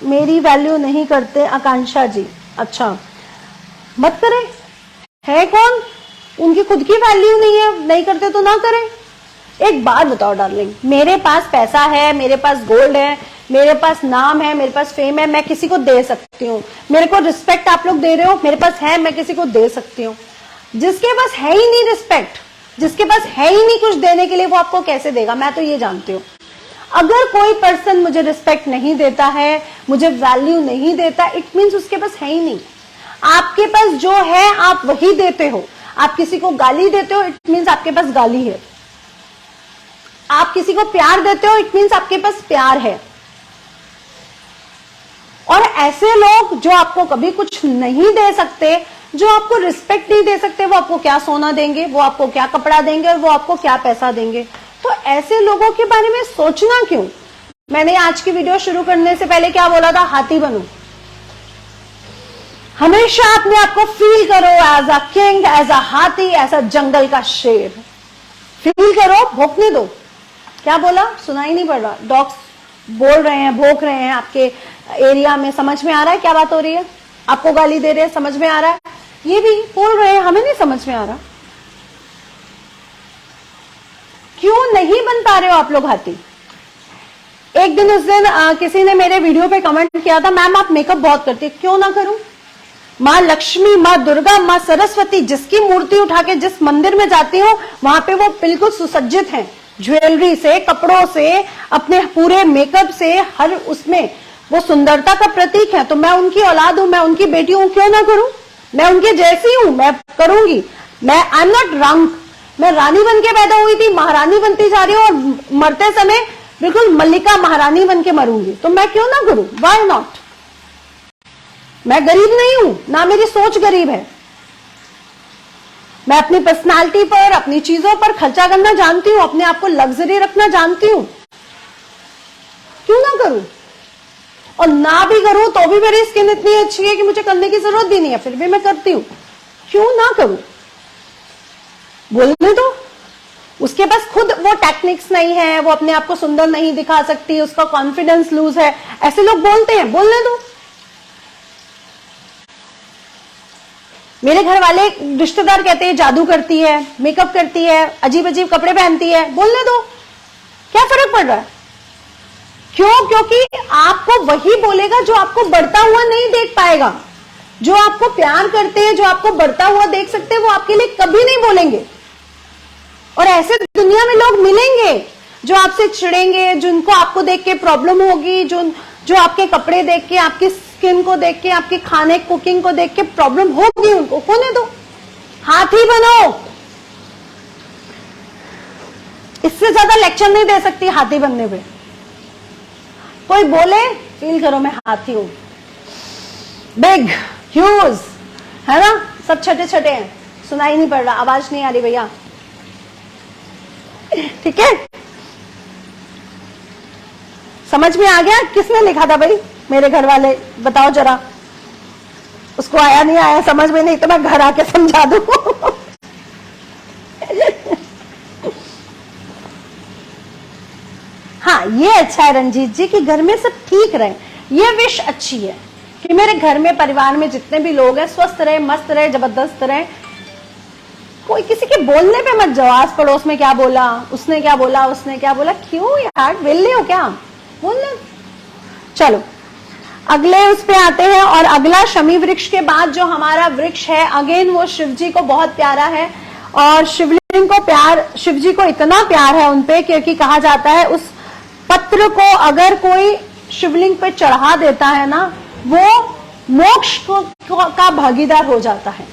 मेरी वैल्यू नहीं करते, आकांक्षा जी। अच्छा, मत करें, है कौन, उनकी खुद की वैल्यू नहीं है, नहीं करते तो ना करें। एक बात बताओ डार्लिंग, मेरे पास पैसा है, मेरे पास गोल्ड है, मेरे पास नाम है, मेरे पास फेम है, मैं किसी को दे सकती हूँ। मेरे को रिस्पेक्ट आप लोग दे रहे हो, मेरे पास है, मैं किसी को दे सकती हूँ। जिसके पास है ही नहीं रिस्पेक्ट, जिसके पास है ही नहीं कुछ देने के लिए, वो आपको कैसे देगा? मैं तो ये जानती हूँ, अगर कोई पर्सन मुझे रिस्पेक्ट नहीं देता है, मुझे वैल्यू नहीं देता, इट मीन्स उसके पास है ही नहीं। आपके पास जो है आप वही देते हो। आप किसी को गाली देते हो, इट मीन्स आपके पास गाली है। आप किसी को प्यार देते हो, इट मीन्स आपके पास प्यार है। और ऐसे लोग जो आपको कभी कुछ नहीं दे सकते, जो आपको रिस्पेक्ट नहीं दे सकते, वो आपको क्या सोना देंगे, वो आपको क्या कपड़ा देंगे, और वो आपको क्या पैसा देंगे? तो ऐसे लोगों के बारे में सोचना क्यों? मैंने आज की वीडियो शुरू करने से पहले क्या बोला था? हाथी बनो। हमेशा अपने आप को फील करो as a king, as a हाथी, एज अ जंगल का शेर। फील करो, भौंकने दो। क्या बोला? सुनाई नहीं पड़ रहा। डॉग्स बोल रहे हैं, भौंक रहे हैं आपके एरिया में। समझ में आ रहा है क्या बात हो रही है? आपको गाली दे रहे हैं, समझ में आ रहा है? ये भी बोल रहे हैं, हमें नहीं समझ में आ रहा। क्यों नहीं बन पा रहे हो आप लोग हाथी? एक दिन उस दिन किसी ने मेरे वीडियो पे कमेंट किया था, मैम आप मेकअप बहुत करती है। क्यों ना करूं? माँ लक्ष्मी, माँ दुर्गा, माँ सरस्वती, जिसकी मूर्ति उठा के जिस मंदिर में जाती हूँ, वहां पे वो बिल्कुल सुसज्जित हैं, ज्वेलरी से, कपड़ों से, अपने पूरे मेकअप से, हर उसमें वो सुंदरता का प्रतीक है। तो मैं उनकी औलाद हूं, मैं उनकी बेटी हूं, क्यों ना करूं? मैं उनके जैसी हूं, मैं करूंगी। मैं आई एम नॉट रंक। मैं रानी बन के पैदा हुई थी, महारानी बनती जा रही हूँ, और मरते समय बिल्कुल मल्लिका महारानी बन के मरूंगी। तो मैं क्यों ना करूं? Why not? मैं गरीब नहीं हूं, ना मेरी सोच गरीब है। मैं अपनी पर्सनालिटी पर, अपनी चीजों पर खर्चा करना जानती हूं, अपने आप को लग्जरी रखना जानती हूं। क्यों ना करूं? और ना भी करूं तो भी मेरी स्किन इतनी अच्छी है कि मुझे करने की जरूरत भी नहीं है, फिर भी मैं करती हूं। क्यों ना करूं? बोलने दो। उसके पास खुद वो टेक्निक्स नहीं है, वो अपने आप को सुंदर नहीं दिखा सकती, उसका कॉन्फिडेंस लूज है, ऐसे लोग बोलते हैं, बोलने दो। मेरे घर वाले रिश्तेदार कहते हैं जादू करती है, मेकअप करती है, अजीब अजीब कपड़े पहनती है, बोलने दो। क्या फर्क पड़ रहा है? क्यों? क्योंकि आपको वही बोलेगा जो आपको बढ़ता हुआ नहीं देख पाएगा। जो आपको प्यार करते हैं, जो आपको बढ़ता हुआ देख सकते हैं, वो आपके लिए कभी नहीं बोलेंगे। और ऐसे दुनिया में लोग मिलेंगे जो आपसे चिढ़ेंगे, जिनको आपको देख के प्रॉब्लम होगी, जो आपके कपड़े देख के, आपकी स्किन को देख के, आपके खाने कुकिंग को देख के प्रॉब्लम होगी उनको। होने दो। हाथी बनो। इससे ज्यादा लेक्चर नहीं दे सकती हाथी बनने पे। कोई बोले, फील करो मैं हाथी हूं। बिग, ह्यूज, है ना? सब छोटे छोटे हैं, सुनाई नहीं पड़ रहा, आवाज नहीं आ रही भैया, ठीक है? समझ में आ गया? किसने लिखा था भाई? मेरे घर वाले, बताओ जरा। उसको आया नहीं आया समझ में, नहीं तो मैं घर आके समझा दूं। हाँ, ये अच्छा है रंजीत जी कि घर में सब ठीक रहे। ये विश अच्छी है कि मेरे घर में, परिवार में जितने भी लोग हैं, स्वस्थ रहे, मस्त रहे, जबरदस्त रहे। कोई किसी के बोलने पे मत जाओ, आस पड़ोस में क्या बोला, उसने क्या बोला, उसने क्या बोला। क्यों यार, वेले हो क्या? बोलने। चलो अगले उस पे आते हैं। और अगला शमी वृक्ष के बाद जो हमारा वृक्ष है, अगेन वो शिव जी को बहुत प्यारा है। और शिवलिंग को प्यार, शिव जी को इतना प्यार है उनपे, क्योंकि कहा जाता है उस पत्र को अगर कोई शिवलिंग पे चढ़ा देता है ना, वो मोक्ष का भागीदार हो जाता है।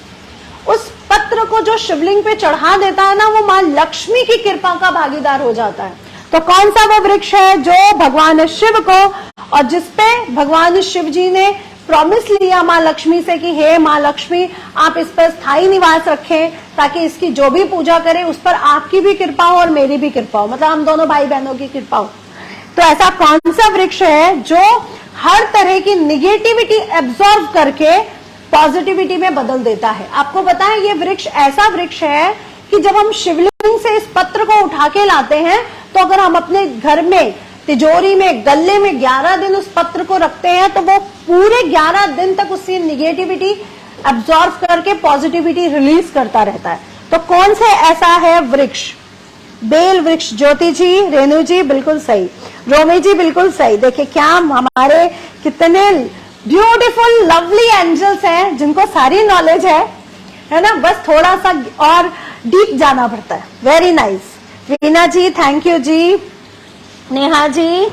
उस पत्र को जो शिवलिंग पे चढ़ा देता है ना, वो मां लक्ष्मी की कृपा का भागीदार हो जाता है। तो कौन सा वो वृक्ष है जो भगवान शिव को, और जिसपे भगवान शिव जी ने प्रॉमिस लिया मां लक्ष्मी से कि हे मां लक्ष्मी, आप इस पर स्थायी निवास रखें, ताकि इसकी जो भी पूजा करे उस पर आपकी भी कृपा हो और मेरी भी कृपा हो, मतलब हम दोनों भाई बहनों की कृपा हो। तो ऐसा कौन सा वृक्ष है जो हर तरह की निगेटिविटी एब्जॉर्व करके पॉजिटिविटी में बदल देता है? आपको पता है ये वृक्ष ऐसा वृक्ष है कि जब हम शिवलिंग से इस पत्र को उठा के लाते हैं, तो अगर हम अपने घर में तिजोरी में, गले में 11 दिन उस पत्र को रखते हैं, तो वो पूरे 11 दिन तक उससे निगेटिविटी एब्जॉर्व करके पॉजिटिविटी रिलीज करता रहता है। तो कौन से ऐसा है वृक्ष बेल वृक्ष, ज्योति जी, रेणु जी बिल्कुल सही, रोमी जी बिल्कुल सही। देखिए क्या हमारे कितने ब्यूटीफुल लवली एंजल्स हैं जिनको सारी नॉलेज है ना, बस थोड़ा सा और डीप जाना पड़ता है। Very nice. Reena ji thank you ji, Neha ji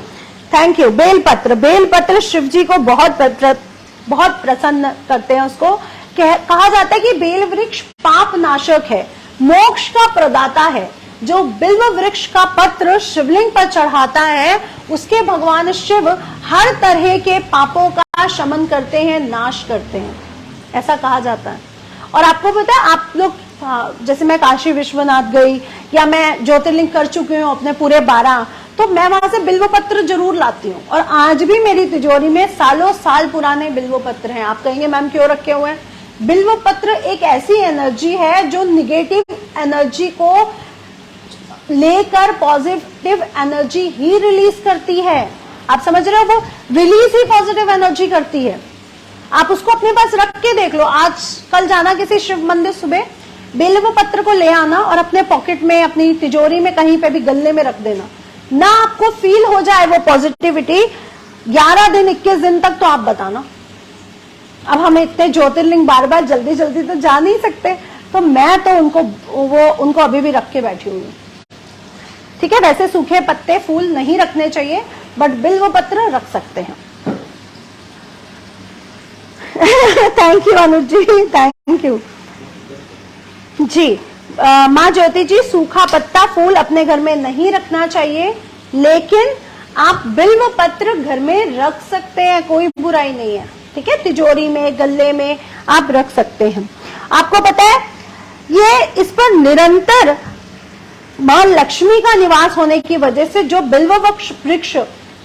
thank you. बेलपत्र, बेलपत्र शिव जी को बहुत प्रसन्न करते हैं। उसको कहा जाता है कि बेल वृक्ष पाप नाशक है, मोक्ष का प्रदाता है। जो बिल्व वृक्ष का पत्र शिवलिंग पर चढ़ाता है उसके भगवान शिव हर तरह के पापों का शमन करते हैं, नाश करते हैं, ऐसा कहा जाता है। और आपको पता है, आप लोग जैसे मैं काशी विश्वनाथ गई या मैं ज्योतिर्लिंग कर चुकी हूँ अपने पूरे 12, तो मैं वहां से बिल्व पत्र जरूर लाती हूँ। और आज भी मेरी तिजोरी में सालों साल पुराने बिल्व पत्र हैं। आप कहेंगे मैम क्यों रखे हुए हैं? बिल्व पत्र एक ऐसी एनर्जी है जो निगेटिव एनर्जी को लेकर पॉजिटिव एनर्जी ही रिलीज करती है। आप समझ रहे हो, वो रिलीज ही पॉजिटिव एनर्जी करती है। आप उसको अपने पास रख के देख लो। आज कल जाना किसी शिव मंदिर, सुबह बिल्व पत्र को ले आना और अपने पॉकेट में, अपनी तिजोरी में, कहीं पे भी गले में रख देना। ना आपको फील हो जाए वो पॉजिटिविटी 11 दिन 21 दिन तक, तो आप बताना। अब हम इतने ज्योतिर्लिंग बार बार जल्दी जल्दी तो जा नहीं सकते, तो मैं तो उनको अभी भी रख के बैठी हुई हूँ। ठीक है, वैसे सूखे पत्ते फूल नहीं रखने चाहिए, बट बिल्व पत्र रख सकते हैं। Thank you Anuj ji, thank you ji. माँ ज्योति जी, सूखा पत्ता फूल अपने घर में नहीं रखना चाहिए, लेकिन आप बिल्व पत्र घर में रख सकते हैं, कोई बुराई नहीं है। ठीक है, तिजोरी में, गल्ले में आप रख सकते हैं। आपको पता है ये इस पर निरंतर मां लक्ष्मी का निवास होने की वजह से जो बिल्व वृक्ष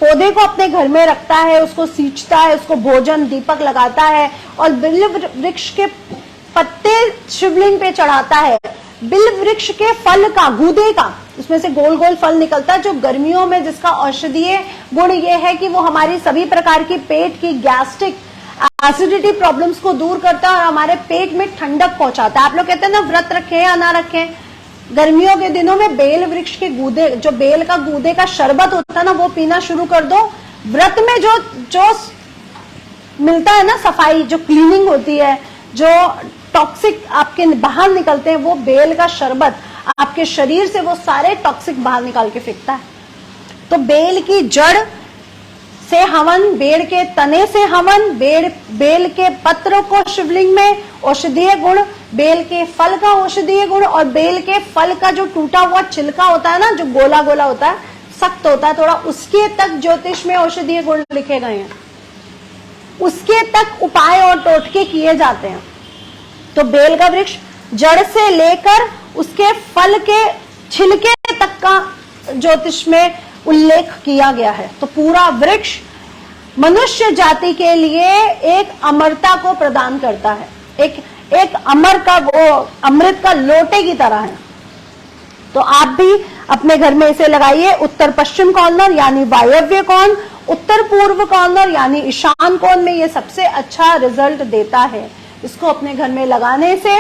पौधे को अपने घर में रखता है, उसको सींचता है, उसको भोजन दीपक लगाता है और बिल्व वृक्ष के पत्ते शिवलिंग पे चढ़ाता है। बिल्व वृक्ष के फल का, गूदे का, उसमें से गोल गोल फल निकलता है जो गर्मियों में, जिसका औषधीय गुण ये है कि वो हमारी सभी प्रकार की पेट की गैस्ट्रिक एसिडिटी प्रॉब्लम्स को दूर करता है और हमारे पेट में ठंडक पहुंचाता है। आप लोग कहते हैं ना व्रत रखें या ना रखें, गर्मियों के दिनों में बेल वृक्ष के गूदे, जो बेल का गूदे का शरबत होता है ना, वो पीना शुरू कर दो। व्रत में जो मिलता है ना, सफाई, जो क्लीनिंग होती है, जो टॉक्सिक आपके बाहर निकलते हैं, वो बेल का शरबत आपके शरीर से वो सारे टॉक्सिक बाहर निकाल के फेंकता है। तो बेल की जड़ से हवन, बेल के तने से हवन, बेल के पत्र को शिवलिंग में औषधीय गुण, बेल के फल का औषधीय गुण, और बेल के फल का जो टूटा हुआ छिलका होता है ना, जो गोला गोला होता है, सख्त होता है थोड़ा, उसके तक ज्योतिष में औषधीय गुण लिखे गए हैं, उसके तक उपाय और टोटके किए जाते हैं। तो बेल का वृक्ष जड़ से लेकर उसके फल के छिलके तक का ज्योतिष में उल्लेख किया गया है। तो पूरा वृक्ष मनुष्य जाति के लिए एक अमरता को प्रदान करता है, एक अमर का, वो अमृत का लोटे की तरह है। तो आप भी अपने घर में इसे लगाइए। उत्तर पश्चिम कॉर्नर यानी वायव्य कोण, उत्तर पूर्व कॉर्नर यानी ईशान कोण में ये सबसे अच्छा रिजल्ट देता है। इसको अपने घर में लगाने से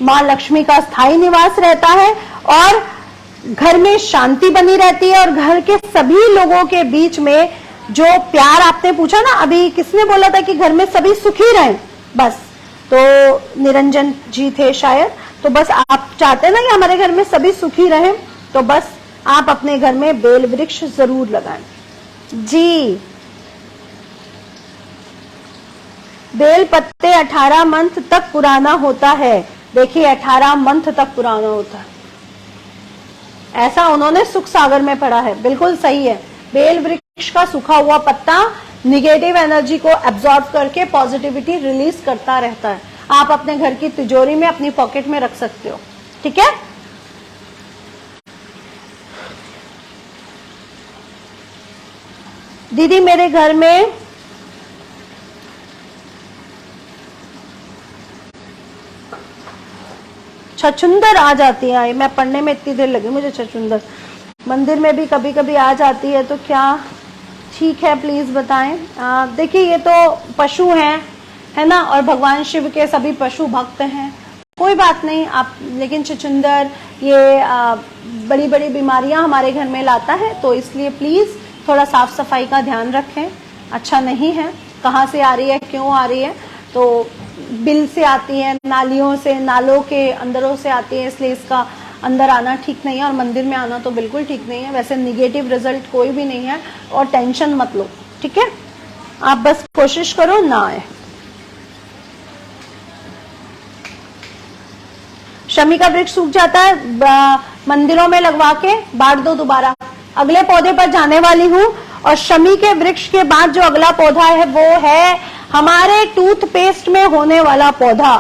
मां लक्ष्मी का स्थायी निवास रहता है और घर में शांति बनी रहती है और घर के सभी लोगों के बीच में जो प्यार, आपने पूछा ना अभी, किसने बोला था कि घर में सभी सुखी रहें, बस तो निरंजन जी थे शायद। तो बस आप चाहते हैं ना कि हमारे घर में सभी सुखी रहें, तो बस आप अपने घर में बेल वृक्ष जरूर लगाएं जी। बेल पत्ते 18 मंथ तक पुराना होता है। देखिए 18 मंथ तक पुराना होता है, ऐसा उन्होंने सुख सागर में पढ़ा है, बिल्कुल सही है। बेल वृक्ष का सूखा हुआ पत्ता निगेटिव एनर्जी को एब्जॉर्ब करके पॉजिटिविटी रिलीज करता रहता है। आप अपने घर की तिजोरी में, अपनी पॉकेट में रख सकते हो। ठीक है, दीदी मेरे घर में छछुंदर आ जाती है, मैं पढ़ने में इतनी देर लगी मुझे, छछुंदर मंदिर में भी कभी कभी आ जाती है, तो क्या ठीक है प्लीज बताएं। देखिए ये तो पशु हैं, है ना, और भगवान शिव के सभी पशु भक्त हैं, कोई बात नहीं आप, लेकिन चुचुंदर ये बड़ी बड़ी बीमारियां हमारे घर में लाता है, तो इसलिए प्लीज थोड़ा साफ सफाई का ध्यान रखें। अच्छा नहीं है, कहाँ से आ रही है, क्यों आ रही है, तो बिल से आती है, नालियों से, नालों के अंदरों से आती है, इसलिए इसका अंदर आना ठीक नहीं है और मंदिर में आना तो बिल्कुल ठीक नहीं है। वैसे निगेटिव रिजल्ट कोई भी नहीं है और टेंशन मत लो, ठीक है, आप बस कोशिश करो ना आए। शमी का वृक्ष सूख जाता है, मंदिरों में लगवा के बांट दो दोबारा। अगले पौधे पर जाने वाली हूँ, और शमी के वृक्ष के बाद जो अगला पौधा है वो है हमारे टूथपेस्ट में होने वाला पौधा।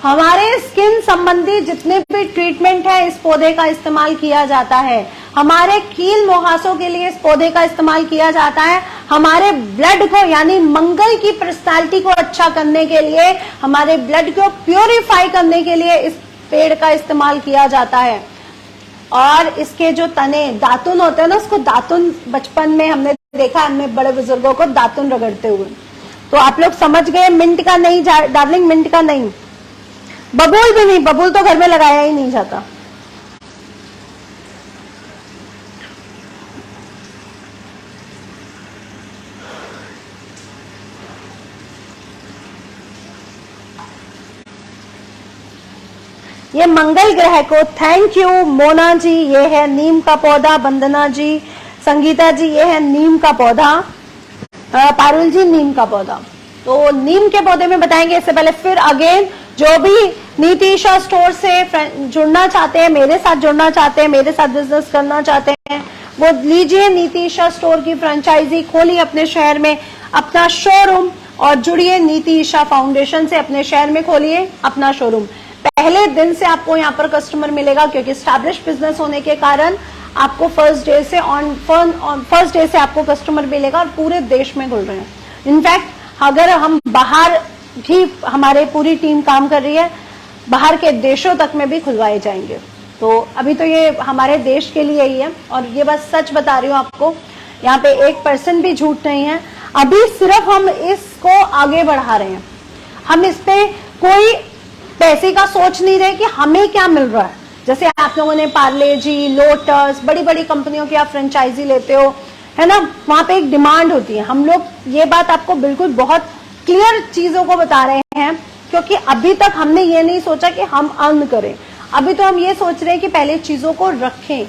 हमारे स्किन संबंधी जितने भी ट्रीटमेंट है इस पौधे का इस्तेमाल किया जाता है। हमारे कील मुहासों के लिए इस पौधे का इस्तेमाल किया जाता है। हमारे ब्लड को यानी मंगल की पर्सनालिटी को अच्छा करने के लिए, हमारे ब्लड को प्योरीफाई करने के लिए इस पेड़ का इस्तेमाल किया जाता है। और इसके जो तने दातुन होते हैं ना, उसको दातुन बचपन में हमने देखा हमने बड़े बुजुर्गों को दातुन रगड़ते हुए। तो आप लोग समझ गए, मिंट का नहीं डार्लिंग, मिंट का नहीं, बबूल भी नहीं, बबूल तो घर में लगाया ही नहीं जाता। ये मंगल ग्रह को, थैंक यू मोना जी, ये है नीम का पौधा। वंदना जी, संगीता जी, ये है नीम का पौधा। पारुल जी, नीम का पौधा। तो नीम के पौधे में बताएंगे, इससे पहले फिर अगेन जो भी नीतीशा स्टोर से जुड़ना चाहते हैं, मेरे साथ जुड़ना चाहते हैं, मेरे साथ बिजनेस करना चाहते हैं, वो लीजिए नीतीशा स्टोर की फ्रेंचाइजी, खोलिए अपने शहर में अपना शोरूम और जुड़िए नीतीशा फाउंडेशन से। अपने शहर में खोलिए अपना शोरूम। पहले दिन से आपको यहाँ पर कस्टमर मिलेगा, क्योंकि स्टैब्लिश बिजनेस होने के कारण आपको फर्स्ट डे से आपको कस्टमर मिलेगा और पूरे देश में खुल रहे हैं। इनफैक्ट अगर हम बाहर भी, हमारे पूरी टीम काम कर रही है, बाहर के देशों तक में भी खुलवाए जाएंगे। तो अभी तो ये हमारे देश के लिए ही है, और ये बस सच बता रही हूँ आपको, यहाँ पे 1% भी झूठ नहीं है। अभी सिर्फ हम इसको आगे बढ़ा रहे हैं, हम इस पे कोई पैसे का सोच नहीं रहे कि हमें क्या मिल रहा है। जैसे आप लोगों ने पार्ले जी, लोटस, बड़ी बड़ी कंपनियों की आप फ्रेंचाइजी लेते हो, है ना, वहां पे एक डिमांड होती है। हम लोग ये बात आपको बिल्कुल बहुत क्लियर चीजों को बता रहे हैं, क्योंकि अभी तक हमने ये नहीं सोचा कि हम अर्न करें। अभी तो हम ये सोच रहे हैं कि पहले चीजों को रखें,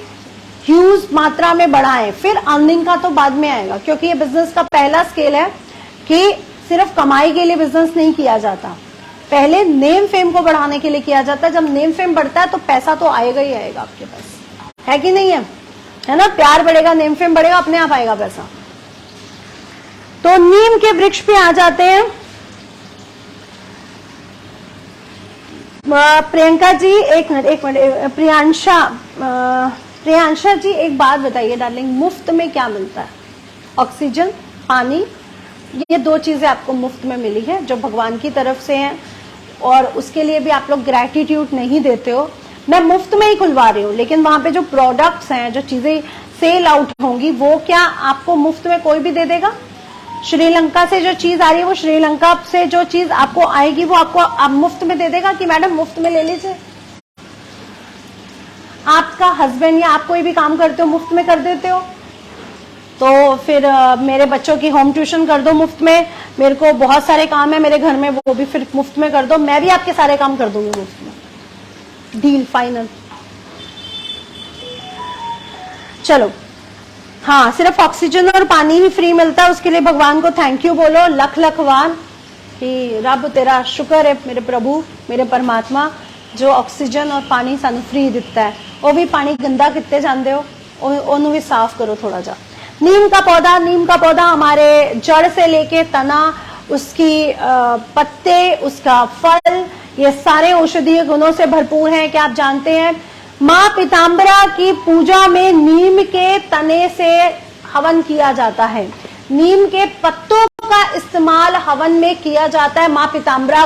ह्यूज मात्रा में बढ़ाएं, फिर अर्निंग का तो बाद में आएगा। क्योंकि ये बिजनेस का पहला स्केल है कि सिर्फ कमाई के लिए बिजनेस नहीं किया जाता, पहले नेम फेम को बढ़ाने के लिए किया जाता है। जब नेम फेम बढ़ता है तो पैसा तो आएगा ही आएगा आपके पास, है कि नहीं है ना। प्यार बढ़ेगा, नेम फेम बढ़ेगा, अपने आप आएगा पैसा। तो नीम के वृक्ष पे आ जाते हैं। प्रियंका जी, एक मिनट, प्रियांशा जी एक बात बताइए डार्लिंग, मुफ्त में क्या मिलता है? ऑक्सीजन, पानी, ये 2 चीजें आपको मुफ्त में मिली है जो भगवान की तरफ से हैं, और उसके लिए भी आप लोग ग्रैटिट्यूड नहीं देते हो। मैं मुफ्त में ही खुलवा रही हूँ, लेकिन वहां पे जो प्रोडक्ट्स हैं, जो चीजें सेल आउट होंगी, वो क्या आपको मुफ्त में कोई भी दे देगा? श्रीलंका से जो चीज आ रही है, वो श्रीलंका से जो चीज आपको आएगी वो आपको आप मुफ्त में दे देगा कि मैडम मुफ्त में ले लीजिए। आपका हस्बैंड या आप कोई भी काम करते हो मुफ्त में कर देते हो, तो फिर मेरे बच्चों की होम ट्यूशन कर दो मुफ्त में, मेरे को बहुत सारे काम है मेरे घर में, वो भी फिर मुफ्त में कर दो, मैं भी आपके सारे काम कर दूंगी मुफ्त में। Deal final. चलो, हाँ, सिर्फ ऑक्सीजन और पानी ही फ्री मिलता है, उसके लिए भगवान को थैंक यू बोलो लख लख बार कि रब तेरा शुक्र है मेरे प्रभु, मेरे परमात्मा, जो ऑक्सीजन और पानी सानू फ्री दिता है। वो भी पानी गंदा कितने जानते हो, ओनू भी साफ करो थोड़ा जा। नीम का पौधा हमारे जड़ से लेके तना, उसकी पत्ते, उसका फल, ये सारे औषधीय गुणों से भरपूर हैं। क्या आप जानते हैं, माँ पीताम्बरा की पूजा में नीम के तने से हवन किया जाता है, नीम के पत्तों का इस्तेमाल हवन में किया जाता है। माँ पीताम्बरा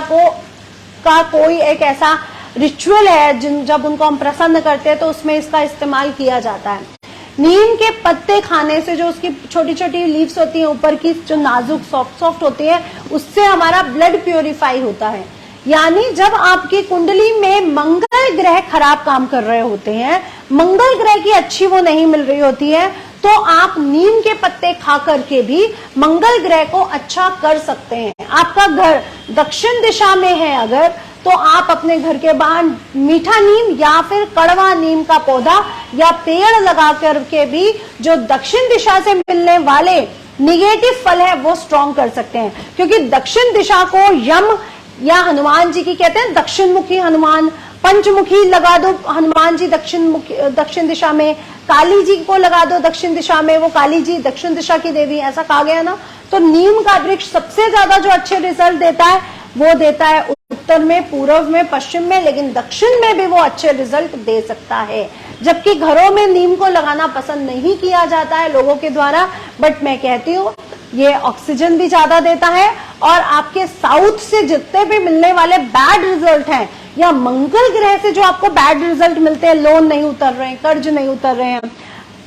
का कोई एक ऐसा रिचुअल है जब उनको हम प्रसन्न करते हैं तो उसमें इसका इस्तेमाल किया जाता है। नीम के पत्ते खाने से जो उसकी छोटी छोटी लीव्स होती हैं ऊपर की, जो नाजुक सॉफ्ट होती है, उससे हमारा ब्लड प्योरीफाई होता है। यानी जब आपकी कुंडली में मंगल ग्रह खराब काम कर रहे होते हैं, मंगल ग्रह की अच्छी वो नहीं मिल रही होती है, तो आप नीम के पत्ते खा करके भी मंगल ग्रह को अच्छा कर सकते हैं। आपका घर दक्षिण दिशा में है अगर, तो आप अपने घर के बाहर मीठा नीम या फिर कड़वा नीम का पौधा या पेड़ लगा करके भी जो दक्षिण दिशा से मिलने वाले निगेटिव फल है वो स्ट्रॉन्ग कर सकते हैं। क्योंकि दक्षिण दिशा को यम या हनुमान जी की कहते हैं, दक्षिण मुखी हनुमान, पंचमुखी लगा दो हनुमान जी दक्षिण दिशा में, काली जी को लगा दो दक्षिण दिशा में, वो काली जी दक्षिण दिशा की देवी, ऐसा कहा गया ना। तो नीम का वृक्ष सबसे ज्यादा जो अच्छे रिजल्ट देता है वो देता है उत्तर में, पूर्व में, पश्चिम में, लेकिन दक्षिण में भी वो अच्छे रिजल्ट दे सकता है। जबकि घरों में नीम को लगाना पसंद नहीं किया जाता है लोगों के द्वारा, बट मैं कहती हूँ ये ऑक्सीजन भी ज्यादा देता है और आपके साउथ से जितने भी मिलने वाले बैड रिजल्ट हैं या मंगल ग्रह से जो आपको बैड रिजल्ट मिलते हैं, लोन नहीं उतर रहे हैं, कर्ज नहीं उतर रहे हैं,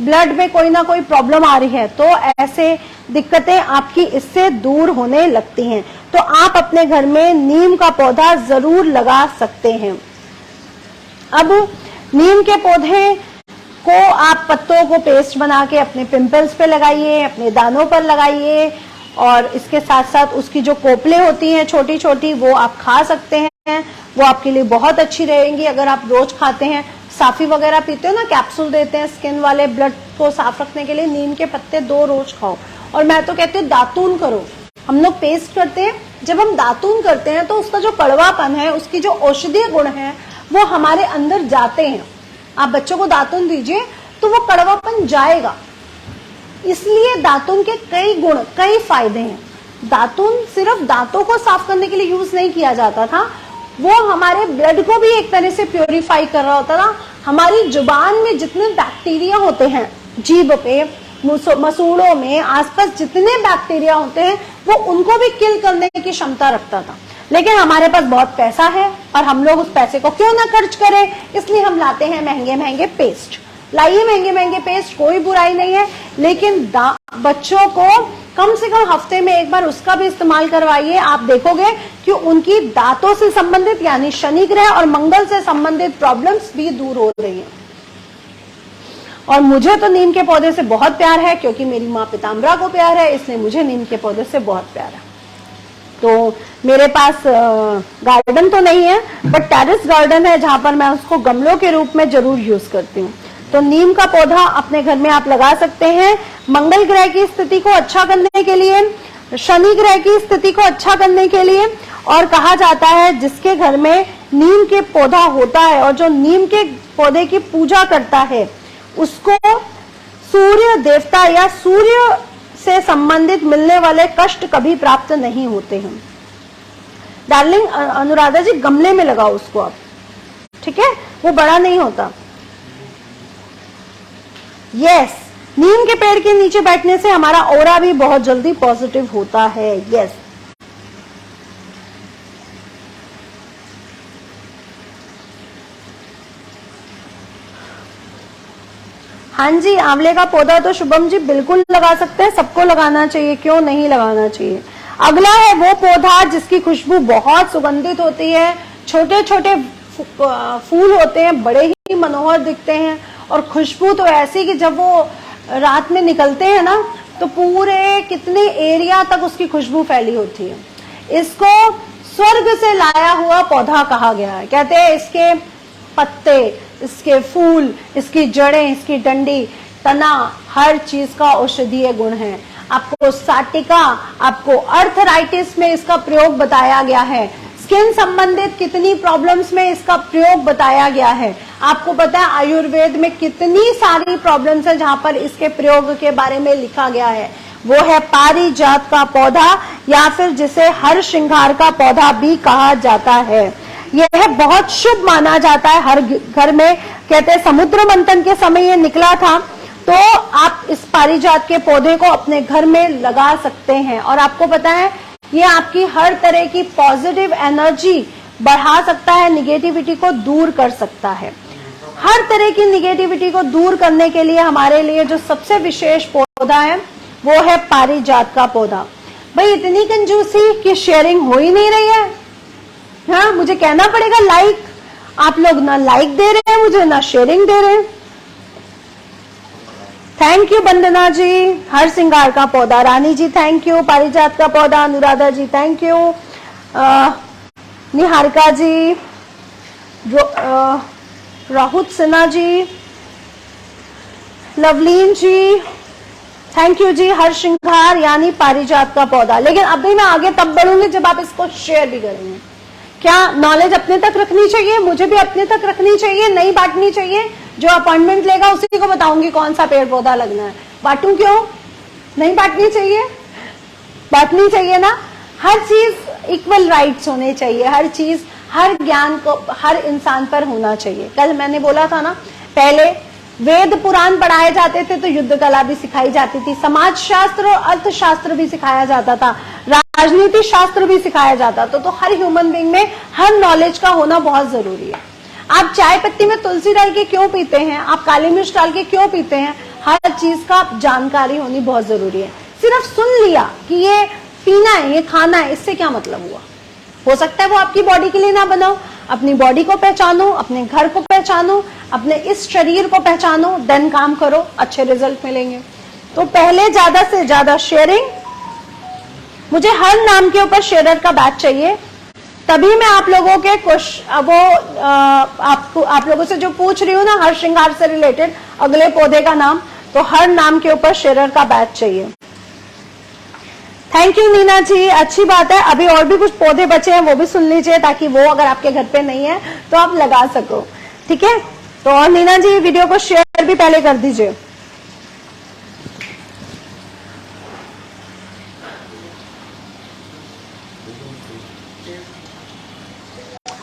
ब्लड में कोई ना कोई प्रॉब्लम आ रही है, तो ऐसे दिक्कतें आपकी इससे दूर होने लगती हैं। तो आप अपने घर में नीम का पौधा जरूर लगा सकते हैं। अब नीम के पौधे को आप पत्तों को पेस्ट बना के अपने पिंपल्स पे लगाइए, अपने दानों पर लगाइए, और इसके साथ साथ उसकी जो कोपले होती हैं छोटी छोटी वो आप खा सकते हैं, वो आपके लिए बहुत अच्छी रहेंगी। अगर आप रोज खाते हैं, साफी वगैरह पीते हो ना, कैप्सूल देते हैं स्किन वाले, ब्लड को साफ रखने के लिए, नीम के पत्ते 2 रोज खाओ। और मैं तो कहती हूँ दातून करो। हम लोग पेस्ट करते हैं, जब हम दातून करते हैं तो उसका जो कड़वापन है, उसकी जो औषधीय गुण है वो हमारे अंदर जाते हैं। आप बच्चों को दातून दीजिए तो वो कड़वापन जाएगा। इसलिए दातून के कई गुण, कई फायदे हैं। दातून सिर्फ दांतों को साफ करने के लिए यूज नहीं किया जाता था, वो हमारे ब्लड को भी एक तरह से प्योरीफाई कर रहा होता था। हमारी जुबान में जितने बैक्टीरिया होते हैं, जीभ पे, मसूड़ों में, आसपास जितने बैक्टीरिया होते हैं, वो उनको भी किल करने की क्षमता रखता था। लेकिन हमारे पास बहुत पैसा है और हम लोग उस पैसे को क्यों ना खर्च करें, इसलिए हम लाते हैं महंगे महंगे पेस्ट। लाइए महंगे महंगे पेस्ट, कोई बुराई नहीं है, लेकिन बच्चों को कम से कम हफ्ते में एक बार उसका भी इस्तेमाल करवाइए। आप देखोगे कि उनकी दांतों से संबंधित यानी शनि ग्रह और मंगल से संबंधित प्रॉब्लम्स भी दूर हो रही हैं। और मुझे तो नीम के पौधे से बहुत प्यार है, क्योंकि मेरी माँ पीताम्बरा को प्यार है, इसलिए मुझे नीम के पौधे से बहुत प्यार है। तो मेरे पास गार्डन तो नहीं है, बट टेरेस गार्डन है जहां पर मैं उसको गमलों के रूप में जरूर यूज करती हूँ। तो नीम का पौधा अपने घर में आप लगा सकते हैं। मंगल ग्रह की स्थिति को अच्छा करने के लिए, शनि ग्रह की स्थिति को अच्छा करने के लिए, और कहा जाता है जिसके घर में नीम के पौधा होता है और जो नीम के पौधे की पूजा करता है, उसको सूर्य देवता या सूर्य से संबंधित मिलने वाले कष्ट कभी प्राप्त नहीं होते हैं। डार्लिंग अनुराधा जी, गमले में लगाओ उसको आप, ठीक है, वो बड़ा नहीं होता। यस, नीम के पेड़ के नीचे बैठने से हमारा ऑरा भी बहुत जल्दी पॉजिटिव होता है। यस, हाँ जी, आंवले का पौधा तो शुभम जी बिल्कुल लगा सकते हैं, सबको लगाना चाहिए, क्यों नहीं लगाना चाहिए। अगला है वो पौधा जिसकी खुशबू बहुत सुगंधित होती है, छोटे छोटे फूल होते हैं, बड़े ही मनोहर दिखते हैं, और खुशबू तो ऐसी कि जब वो रात में निकलते हैं ना तो पूरे कितने एरिया तक उसकी खुशबू फैली होती है। इसको स्वर्ग से लाया हुआ पौधा कहा गया है। कहते हैं इसके पत्ते, इसके फूल, इसकी जड़ें, इसकी डंडी, तना, हर चीज का औषधीय गुण है। आपको साटिका, आपको अर्थराइटिस में इसका प्रयोग बताया गया है, स्किन संबंधित कितनी प्रॉब्लम्स में इसका प्रयोग बताया गया है। आपको पता है आयुर्वेद में कितनी सारी प्रॉब्लम्स है जहां पर इसके प्रयोग के बारे में लिखा गया है। वो है पारिजात का पौधा, या फिर जिसे हर श्रृंगार का पौधा भी कहा जाता है। यह बहुत शुभ माना जाता है हर घर में। कहते हैं समुद्र मंथन के समय ये निकला था, तो आप इस पारिजात के पौधे को अपने घर में लगा सकते हैं। और आपको पता है ये आपकी हर तरह की पॉजिटिव एनर्जी बढ़ा सकता है, निगेटिविटी को दूर कर सकता है। हर तरह की निगेटिविटी को दूर करने के लिए हमारे लिए जो सबसे विशेष पौधा है वो है पारिजात का पौधा। भाई इतनी कंजूसी कि शेयरिंग हो ही नहीं रही है। हाँ, मुझे कहना पड़ेगा लाइक। आप लोग ना लाइक दे रहे हैं मुझे, ना शेयरिंग दे रहे हैं। थैंक यू बंदना जी। हर श्रृंगार का पौधा, रानी जी थैंक यू। पारिजात का पौधा, Anuradha ji thank you. Niharika ji, Rahul Sinha ji, Lovleen ji thank you ji. हर श्रृंगार यानी पारिजात का पौधा। लेकिन अभी मैं आगे तब बढ़ूंगी जब आप इसको शेयर भी करेंगे। क्या नॉलेज अपने तक रखनी चाहिए, मुझे भी अपने तक रखनी चाहिए, नहीं बांटनी चाहिए। जो अपॉइंटमेंट लेगा उसी को बताऊंगी कौन सा पेड़ पौधा लगना है। बांटू क्यों? नहीं बांटनी चाहिए, बांटनी चाहिए ना। हर चीज इक्वल राइट्स होने चाहिए, हर चीज, हर ज्ञान को हर इंसान पर होना चाहिए। कल मैंने बोला था ना, पहले वेद पुराण पढ़ाए जाते थे तो युद्ध कला भी सिखाई जाती थी, समाज शास्त्र और अर्थशास्त्र भी सिखाया जाता था, राजनीति शास्त्र भी सिखाया जाता था। तो हर ह्यूमन बीइंग में हर नॉलेज का होना बहुत जरूरी है। आप चाय पत्ती में तुलसी डाल के क्यों पीते हैं, आप काली मिर्च डाल के क्यों पीते हैं, हर चीज का जानकारी होनी बहुत जरूरी है। सिर्फ सुन लिया कि ये पीना है, ये खाना है, इससे क्या मतलब हुआ? हो सकता है वो आपकी बॉडी के लिए ना बनाओ। अपनी बॉडी को पहचानो, अपने घर को पहचानो, अपने इस शरीर को पहचानो, देन काम करो, अच्छे रिजल्ट मिलेंगे। तो पहले ज्यादा से ज्यादा शेयरिंग। मुझे हर नाम के ऊपर शेयरर का बैच चाहिए, तभी मैं आप लोगों के आप लोगों से जो पूछ रही हूँ ना, हर श्रृंगार से रिलेटेड अगले पौधे का नाम, तो हर नाम के ऊपर शेयरर का बैच चाहिए। थैंक यू नीना जी, अच्छी बात है। अभी और भी कुछ पौधे बचे हैं, वो भी सुन लीजिए, ताकि वो अगर आपके घर पे नहीं है तो आप लगा सको। ठीक है, तो और नीना जी वीडियो को शेयर भी पहले कर दीजिए।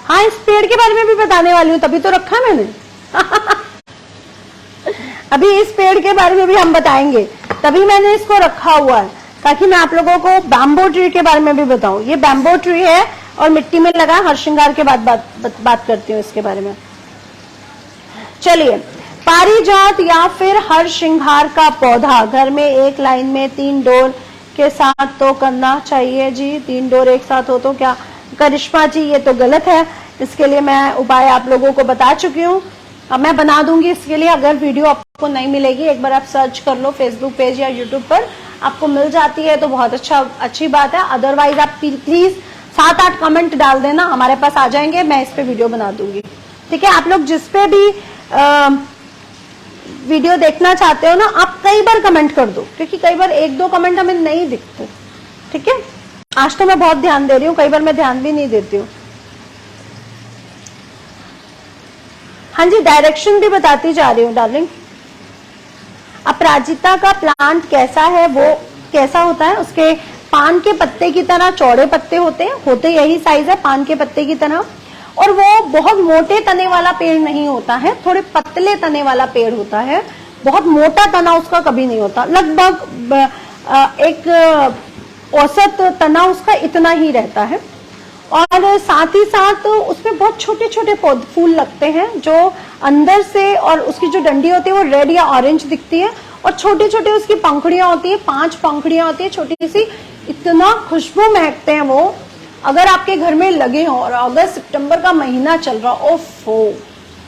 हाँ, इस पेड़ के बारे में भी बताने वाली हूँ, तभी तो रखा मैंने। अभी इस पेड़ के बारे में भी हम बताएंगे, तभी मैंने इसको रखा हुआ है, ताकि मैं आप लोगों को बैम्बो ट्री के बारे में भी बताऊं। ये बैम्बो ट्री है और मिट्टी में लगा। हर श्रृंगार के बाद बात करती हूँ इसके बारे में। चलिए, पारिजात या फिर हर श्रृंगार का पौधा घर में एक लाइन में 3 डोर के साथ तो करना चाहिए जी। 3 डोर एक साथ हो तो क्या? करिश्मा जी ये तो गलत है, इसके लिए मैं उपाय आप लोगों को बता चुकी हूँ। अब मैं बना दूंगी इसके लिए। अगर वीडियो आपको नहीं मिलेगी, एक बार आप सर्च कर लो फेसबुक पेज या यूट्यूब पर, आपको मिल जाती है तो बहुत अच्छी बात है। अदरवाइज आप प्लीज 7-8 कमेंट डाल देना, हमारे पास आ जाएंगे, मैं इस पे वीडियो बना दूंगी। ठीक है, आप लोग जिस पे भी वीडियो देखना चाहते हो ना, आप कई बार कमेंट कर दो, क्योंकि कई बार 1-2 कमेंट हमें नहीं दिखते। ठीक है, आज तो मैं बहुत ध्यान दे रही हूँ, कई बार मैं ध्यान भी नहीं देती हूँ। हाँ जी, डायरेक्शन भी बताती जा रही हूँ डार्लिंग। अपराजिता का प्लांट कैसा है, वो कैसा होता है? उसके पान के पत्ते की तरह चौड़े पत्ते होते यही साइज है पान के पत्ते की तरह, और वो बहुत मोटे तने वाला पेड़ नहीं होता है, थोड़े पतले तने वाला पेड़ होता है। बहुत मोटा तना उसका कभी नहीं होता, लगभग एक औसत तना उसका इतना ही रहता है। और साथ ही साथ उसमें बहुत छोटे छोटे फूल लगते हैं, जो अंदर से, और उसकी जो डंडी होती है वो रेड या ऑरेंज दिखती है, और छोटे छोटे उसकी पंखुड़ियां होती है, 5 पंखुड़ियां होती है छोटी सी। इतना खुशबू महकते हैं वो, अगर आपके घर में लगे हो और अगस्त सितंबर का महीना चल रहा, ओफो,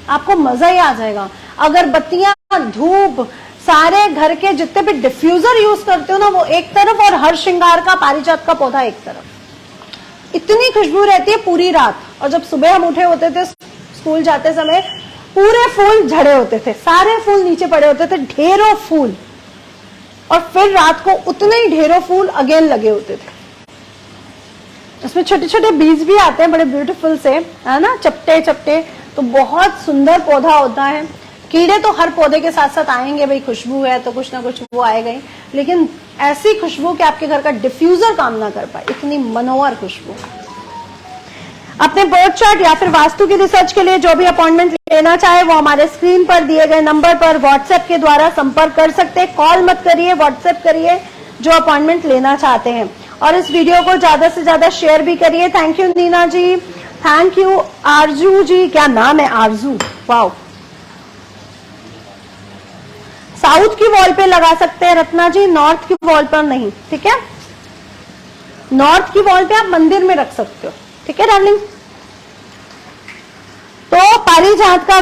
आपको मजा ही आ जाएगा। अगरबत्तियां, धूप, सारे घर के जितने भी डिफ्यूजर यूज करते हो ना, वो एक तरफ, और हर श्रृंगार का पारिजात का पौधा एक तरफ। इतनी खुशबू रहती है पूरी रात। और जब सुबह हम उठे होते थे स्कूल जाते समय, पूरे फूल झड़े होते थे, सारे फूल नीचे पड़े होते थे, ढेरों फूल, और फिर रात को उतने ही ढेरों फूल अगेन लगे होते थे। उसमें छोटे छोटे बीज भी आते हैं, बड़े ब्यूटीफुल से, है ना, चपटे चपटे। तो बहुत सुंदर पौधा होता है। कीड़े तो हर पौधे के साथ साथ आएंगे, भाई खुशबू है तो कुछ ना कुछ वो आएगा ही, लेकिन ऐसी खुशबू कि आपके घर का डिफ्यूजर काम ना कर पाए, इतनी मनोहर खुशबू। अपने बर्थ चार्ट या फिर वास्तु की रिसर्च के लिए जो भी अपॉइंटमेंट लेना चाहे, वो हमारे स्क्रीन पर दिए गए नंबर पर व्हाट्सएप के द्वारा संपर्क कर सकते हैं। कॉल मत करिए, व्हाट्सएप करिए जो अपॉइंटमेंट लेना चाहते हैं। और इस वीडियो को ज्यादा से ज्यादा शेयर भी करिए। Thank you Neena ji, thank you Aarzoo ji, क्या नाम है आरजू, वाओ। साउथ की वॉल पे लगा सकते हैं रत्ना जी, नॉर्थ की वॉल पर नहीं। ठीक है, नॉर्थ की वॉल पे आप मंदिर में रख सकते हो। ठीक है डार्लिंग, तो पारिजात का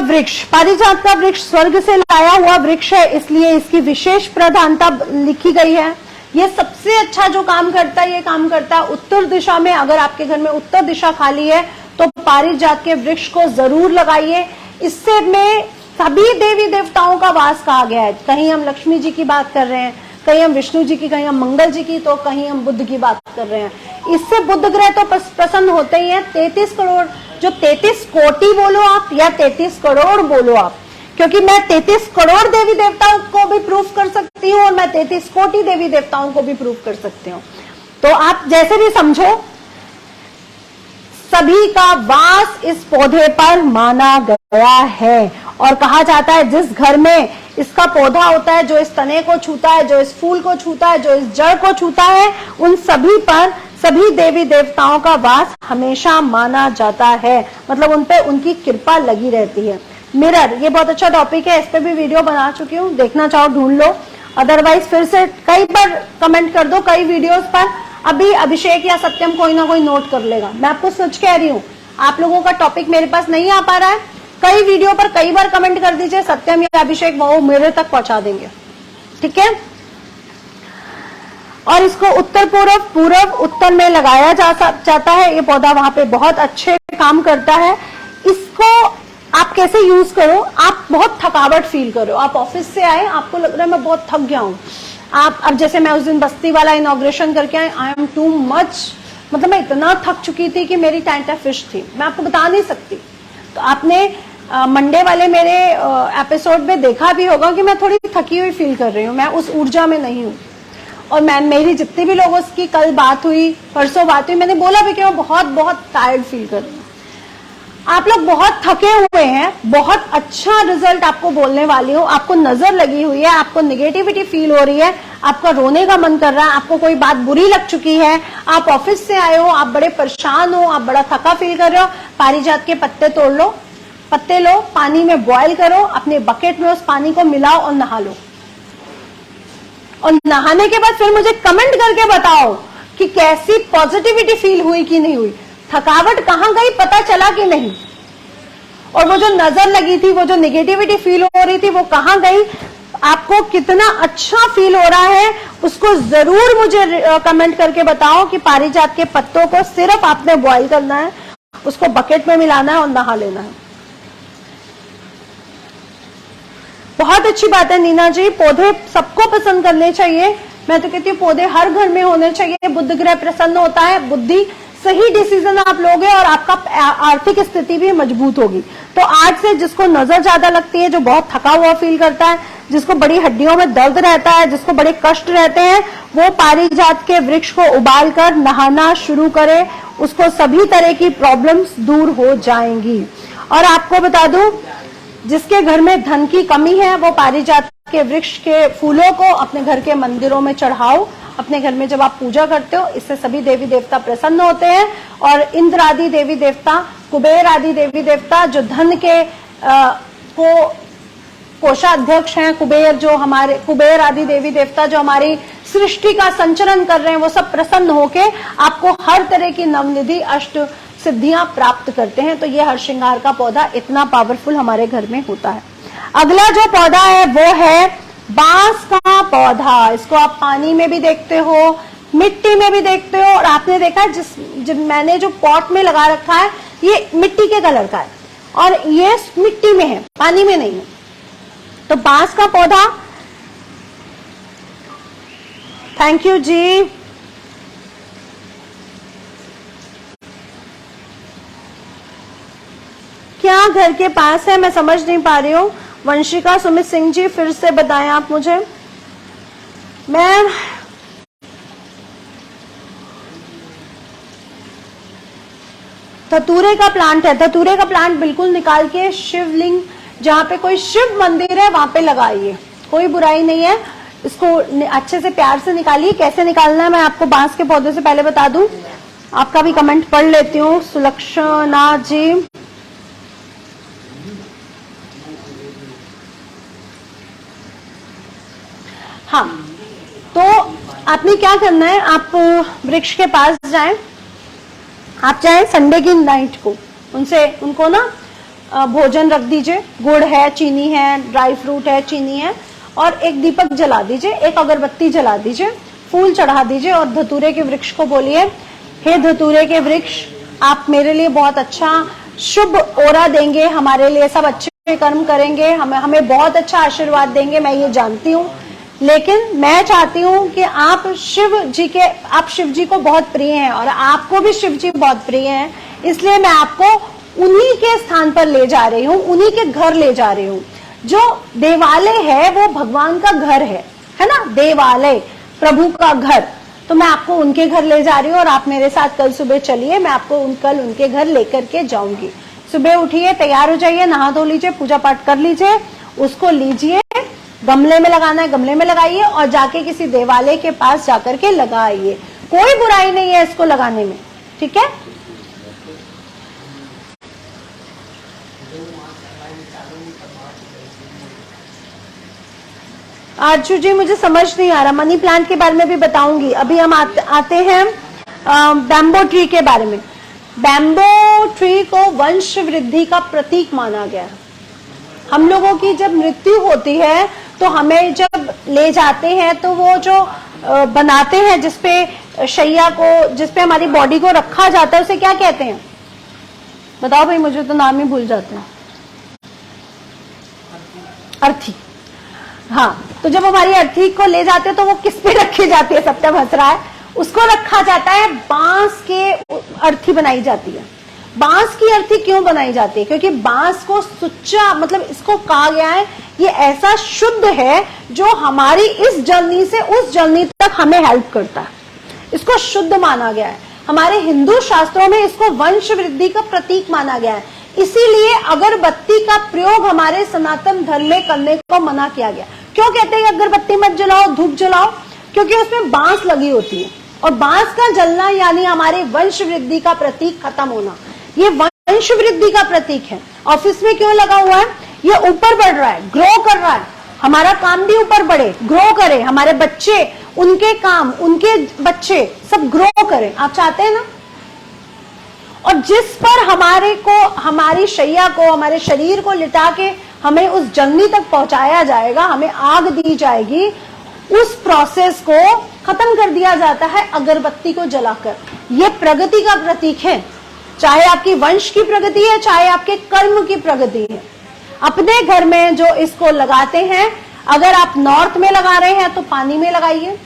वृक्ष स्वर्ग से लाया हुआ वृक्ष है, इसलिए इसकी विशेष प्रधानता लिखी गई है। ये सबसे अच्छा जो काम करता है, ये काम करता है उत्तर दिशा में। अगर आपके घर में उत्तर दिशा खाली है तो पारिजात के वृक्ष को जरूर लगाइए। इससे में सभी देवी देवताओं का वास कहा गया है। कहीं हम लक्ष्मी जी की बात कर रहे हैं, कहीं हम विष्णु जी की, कहीं हम मंगल जी की, तो कहीं हम बुद्ध की बात कर रहे हैं। इससे बुद्ध ग्रह तो प्रसन्न होते ही हैं। 33 करोड़, जो 33 कोटि बोलो आप या 33 करोड़ बोलो आप, क्योंकि मैं 33 करोड़ देवी देवताओं को भी प्रूफ कर सकती हूँ और मैं 33 कोटि देवी देवताओं को भी प्रूफ कर सकती हूँ। तो आप जैसे भी समझो, सभी का वास इस पौधे पर माना गया है। और कहा जाता है जिस घर में इसका पौधा होता है, जो इस तने को छूता है, जो इस फूल को छूता है, जो इस जड़ को छूता है, उन सभी पर सभी देवी देवताओं का वास हमेशा माना जाता है। मतलब उन पे उनकी कृपा लगी रहती है। मिरर, ये बहुत अच्छा टॉपिक है, इस पे भी वीडियो बना चुकी हूँ, देखना चाहो ढूंढ लो। अदरवाइज फिर से कई बार कमेंट कर दो, कई वीडियोस पर। अभी अभिषेक या सत्यम कोई ना कोई नोट कर लेगा। मैं आपको सच कह रही हूँ, आप लोगों का टॉपिक मेरे पास नहीं आ पा रहा है, कई वीडियो पर कई बार कमेंट कर दीजिए, सत्यम या अभिषेक वो मेरे तक पहुंचा देंगे। ठीक है। और इसको उत्तर पूर्व उत्तर में लगाया जाता है। ये पौधा वहां पे बहुत अच्छे काम करता है। इसको आप कैसे यूज करो, आप बहुत थकावट फील करो, आप ऑफिस से आए, आपको लग रहा है मैं बहुत थक गया हूं। आप अब जैसे मैं उस दिन बस्ती वाला इनॉग्रेशन करके आई, आई एम टू मच, मतलब मैं इतना थक चुकी थी कि मेरी टाइटा फिश थी, मैं आपको बता नहीं सकती। तो आपने मंडे वाले मेरे एपिसोड में देखा भी होगा कि मैं थोड़ी थकी हुई फील कर रही हूँ, मैं उस ऊर्जा में नहीं हूँ। और मेरी जितनी भी लोगों की कल बात हुई, परसों बात हुई, मैंने बोला भी कि मैं बहुत बहुत टायर्ड फील कर रही हूँ। आप लोग बहुत थके हुए हैं, बहुत अच्छा रिजल्ट आपको बोलने वाली हूँ। आपको नजर लगी हुई है, आपको निगेटिविटी फील हो रही है, आपका रोने का मन कर रहा है, आपको कोई बात बुरी लग चुकी है, आप ऑफिस से आए हो, आप बड़े परेशान हो, आप बड़ा थका फील कर रहे हो, पारिजात के पत्ते तोड़ लो, पत्ते लो, पानी में बॉयल करो, अपने बकेट में उस पानी को मिलाओ और नहा लो। और नहाने के बाद फिर मुझे कमेंट करके बताओ कि कैसी पॉजिटिविटी फील हुई कि नहीं हुई, थकावट कहां गई पता चला कि नहीं, और वो जो नजर लगी थी, वो जो निगेटिविटी फील हो रही थी, वो कहां गई, आपको कितना अच्छा फील हो रहा है, उसको जरूर मुझे कमेंट करके बताओ। कि पारिजात के पत्तों को सिर्फ आपने बॉयल करना है, उसको बकेट में मिलाना है और नहा लेना है। बहुत अच्छी बात है नीना जी, पौधे सबको पसंद करने चाहिए। मैं तो कहती हूँ पौधे हर घर में होने चाहिए। बुद्ध ग्रह प्रसन्न होता है, बुद्धि सही डिसीजन आप लोगे और आपका आर्थिक स्थिति भी मजबूत होगी। तो आज से जिसको नजर ज्यादा लगती है, जो बहुत थका हुआ फील करता है, जिसको बड़ी हड्डियों में दर्द रहता है, जिसको बड़े कष्ट रहते हैं, वो पारिजात के वृक्ष को उबाल कर नहाना शुरू करे, उसको सभी तरह की प्रॉब्लम्स दूर हो जाएंगी। और आपको बता दूं, जिसके घर में धन की कमी है, वो पारिजात के वृक्ष के फूलों को अपने घर के मंदिरों में चढ़ाओ। अपने घर में जब आप पूजा करते हो, इससे सभी देवी देवता प्रसन्न होते हैं। और इंद्र आदि देवी देवता, कुबेर आदि देवी देवता, जो धन के कोषाध्यक्ष हैं, कुबेर आदि देवी देवता जो हमारी सृष्टि का संचरण कर रहे हैं, वो सब प्रसन्न होके आपको हर तरह की नवनिधि अष्ट सिद्धियां प्राप्त करते हैं। तो ये हरश्रृंगार का पौधा इतना पावरफुल हमारे घर में होता है। अगला जो पौधा है वो है बांस का पौधा। इसको आप पानी में भी देखते हो, मिट्टी में भी देखते हो, और आपने देखा है मैंने जो पॉट में लगा रखा है, ये मिट्टी के कलर का है और ये मिट्टी में है, पानी में नहीं है। तो बांस का पौधा, थैंक यू जी। क्या घर के पास है, मैं समझ नहीं पा रही हूँ। वंशिका सुमित सिंह जी, फिर से बताएं आप मुझे। मैं धतूरे का प्लांट है, धतूरे का प्लांट बिल्कुल निकाल के शिवलिंग, जहां पे कोई शिव मंदिर है वहां पे लगाइए, कोई बुराई नहीं है। इसको अच्छे से प्यार से निकालिए। कैसे निकालना है मैं आपको बांस के पौधे से पहले बता दूं। आपका भी कमेंट पढ़ लेती हूँ। सुलक्षणा जी, हाँ, तो आपने क्या करना है, आप वृक्ष के पास जाएं, आप चाहे संडे की नाइट को उनको ना भोजन रख दीजिए, गुड़ है, चीनी है, ड्राई फ्रूट है, चीनी है, और एक दीपक जला दीजिए, एक अगरबत्ती जला दीजिए, फूल चढ़ा दीजिए और धतूरे के वृक्ष को बोलिए, हे धतूरे के वृक्ष, आप मेरे लिए बहुत अच्छा शुभ ओरा देंगे, हमारे लिए सब अच्छे कर्म करेंगे, हमें बहुत अच्छा आशीर्वाद देंगे, मैं ये जानती हूँ, लेकिन मैं चाहती हूँ कि आप शिव जी को बहुत प्रिय हैं और आपको भी शिव जी बहुत प्रिय हैं, इसलिए मैं आपको उन्हीं के स्थान पर ले जा रही हूँ, उन्हीं के घर ले जा रही हूँ। जो देवालय है वो भगवान का घर है ना, देवालय प्रभु का घर, तो मैं आपको उनके घर ले जा रही हूँ और आप मेरे साथ कल सुबह चलिए, मैं आपको कल उनके घर लेकर के जाऊंगी। सुबह उठिए, तैयार हो जाइए, नहा धो लीजिए, पूजा पाठ कर लीजिए, उसको लीजिए, गमले में लगाना है गमले में लगाइए और जाके किसी देवालय के पास जाकर के लगाइए, कोई बुराई नहीं है इसको लगाने में, ठीक है। आजू जी मुझे समझ नहीं आ रहा, मनी प्लांट के बारे में भी बताऊंगी। अभी हम आते हैं बैम्बो ट्री के बारे में। बैम्बो ट्री को वंश वृद्धि का प्रतीक माना गया है। हम लोगों की जब मृत्यु होती है तो हमें जब ले जाते हैं तो वो जो बनाते हैं जिसपे शैया को, जिसपे हमारी बॉडी को रखा जाता है, उसे क्या कहते हैं बताओ भाई, मुझे तो नाम ही भूल जाते हैं। अर्थी। हाँ, तो जब हमारी अर्थी को ले जाते हैं तो वो किस पे रखी जाती है, सत्यम हंस रहा है, उसको रखा जाता है, बांस के अर्थी बनाई जाती है। बांस की अर्थी क्यों बनाई जाती है? क्योंकि बांस को सुच्चा, मतलब इसको कहा गया है ये ऐसा शुद्ध है जो हमारी इस जर्नी से उस जर्नी तक हमें हेल्प करता है, इसको शुद्ध माना गया है। हमारे हिंदू शास्त्रों में इसको वंश वृद्धि का प्रतीक माना गया है, इसीलिए अगरबत्ती का प्रयोग हमारे सनातन धर्म में करने को मना किया गया। क्यों कहते हैं अगरबत्ती मत जलाओ, धूप जलाओ? क्योंकि उसमें बांस लगी होती है और बांस का जलना यानी हमारे वंश वृद्धि का प्रतीक खत्म होना, ये वंश वृद्धि का प्रतीक है। ऑफिस में क्यों लगा हुआ है? ये ऊपर बढ़ रहा है, ग्रो कर रहा है, हमारा काम भी ऊपर बढ़े, ग्रो करे, हमारे बच्चे, उनके काम, उनके बच्चे सब ग्रो करें, आप चाहते हैं ना। और जिस पर हमारे को, हमारी शैया को, हमारे शरीर को लिटा के हमें उस जर्नी तक पहुंचाया जाएगा, हमें आग दी जाएगी, उस प्रोसेस को खत्म कर दिया जाता है अगरबत्ती को जलाकर। ये प्रगति का प्रतीक है, चाहे आपकी वंश की प्रगति है, चाहे आपके कर्म की प्रगति है। अपने घर में जो इसको लगाते हैं, अगर आप नॉर्थ में लगा रहे हैं तो पानी में लगाइए,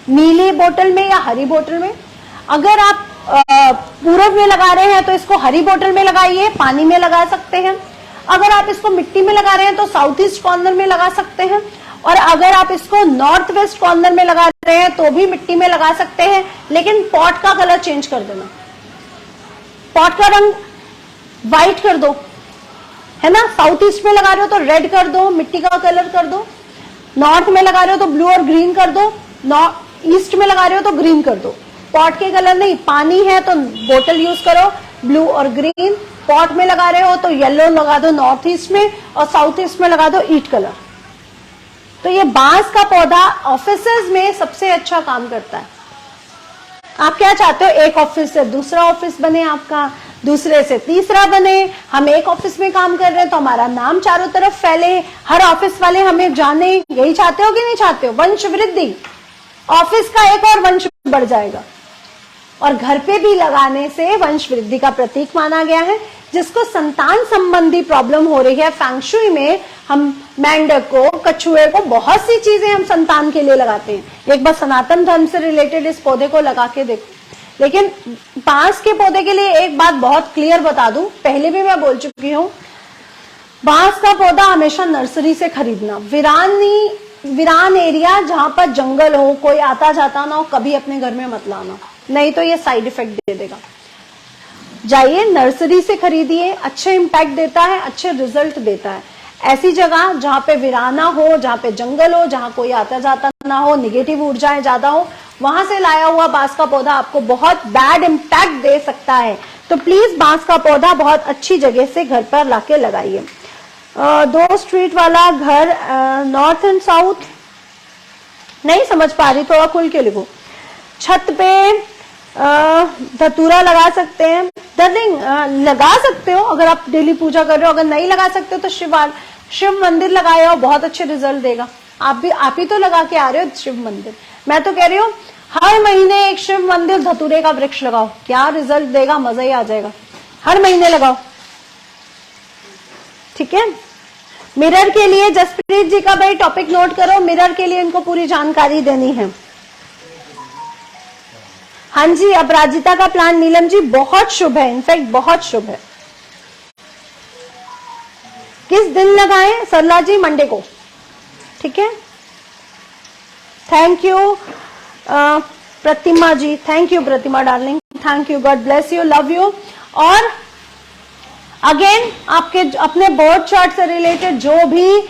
नीली बोतल में या हरी बोतल में। अगर आप पूरब में लगा रहे हैं तो इसको हरी बोतल में लगाइए, पानी में लगा सकते हैं। अगर आप इसको मिट्टी में लगा रहे हैं तो साउथ ईस्ट कॉर्नर में लगा सकते हैं, और अगर आप इसको नॉर्थ वेस्ट कॉर्नर में लगा रहे हैं तो भी मिट्टी में लगा सकते हैं, लेकिन पॉट का कलर चेंज कर देना, पॉट का रंग व्हाइट कर दो, है ना। साउथ ईस्ट में लगा रहे हो तो रेड कर दो, मिट्टी का कलर कर दो। नॉर्थ में लगा रहे हो तो ब्लू और ग्रीन कर दो, ईस्ट में लगा रहे हो तो ग्रीन कर दो। पॉट के कलर नहीं, पानी है तो बोतल यूज करो ब्लू और ग्रीन, पॉट में लगा रहे हो तो येलो लगा दो नॉर्थ ईस्ट में, और साउथ ईस्ट में लगा दो ईट कलर। तो ये बांस का पौधा ऑफिसेज में सबसे अच्छा काम करता है। आप क्या चाहते हो? एक ऑफिस से दूसरा ऑफिस बने, आपका दूसरे से तीसरा बने। हम एक ऑफिस में काम कर रहे हैं तो हमारा नाम चारों तरफ फैले, हर ऑफिस वाले हमें जाने, यही चाहते हो कि नहीं चाहते हो? वंश वृद्धि, ऑफिस का एक और वंश बढ़ जाएगा। और घर पे भी लगाने से वंश वृद्धि का प्रतीक माना गया है। जिसको संतान संबंधी प्रॉब्लम हो रही है, फेंगशुई में हम मेंढक को, कछुए को, बहुत सी चीजें हम संतान के लिए लगाते हैं। एक बार सनातन धर्म से रिलेटेड इस पौधे को लगा के देखो। लेकिन बांस के पौधे के लिए एक बात बहुत क्लियर बता दूं, पहले भी मैं बोल चुकी हूं, बांस का पौधा हमेशा नर्सरी से खरीदना। वीरान एरिया जहां पर जंगल हो, कोई आता जाता ना हो, कभी अपने घर में मत लाना, नहीं तो ये साइड इफेक्ट दे देगा। जाइए नर्सरी से खरीदिए, अच्छे इम्पैक्ट देता है, अच्छे रिजल्ट देता है। ऐसी जगह जहां पे वीराना हो, जहां पे जंगल हो, जहां कोई आता जाता ना हो, निगेटिव ऊर्जाएं ज्यादा हो, वहां से लाया हुआ बांस का पौधा आपको बहुत बैड इम्पैक्ट दे सकता है। तो प्लीज बांस का पौधा बहुत अच्छी जगह से घर पर लाके लगाइए। 2 स्ट्रीट वाला घर, नॉर्थ एंड साउथ नहीं समझ पा रही, थोड़ा खुल के लिखो। छत पे धतूरा लगा सकते हैं, डार्लिंग लगा सकते हो अगर आप डेली पूजा कर रहे हो। अगर नहीं लगा सकते हो तो शिव मंदिर लगाए हो, बहुत अच्छे रिजल्ट देगा। आप ही तो लगा के आ रहे हो शिव मंदिर। मैं तो कह रही हूँ हर महीने एक शिव मंदिर धतूरे का वृक्ष लगाओ, क्या रिजल्ट देगा, मजा ही आ जाएगा। हर महीने लगाओ, ठीक है। मिरर के लिए जसप्रीत जी का भाई टॉपिक नोट करो, मिरर के लिए इनको पूरी जानकारी देनी है। हाँ जी, अपराजिता का प्लांट नीलम जी बहुत शुभ है, इनफैक्ट बहुत शुभ है। किस दिन लगाएं सरला जी? मंडे को, ठीक है। Thank you Pratima ji, thank you Pratima darling, thank you, God bless you, love you. और अगेन आपके अपने बोर्ड चार्ट से रिलेटेड जो भी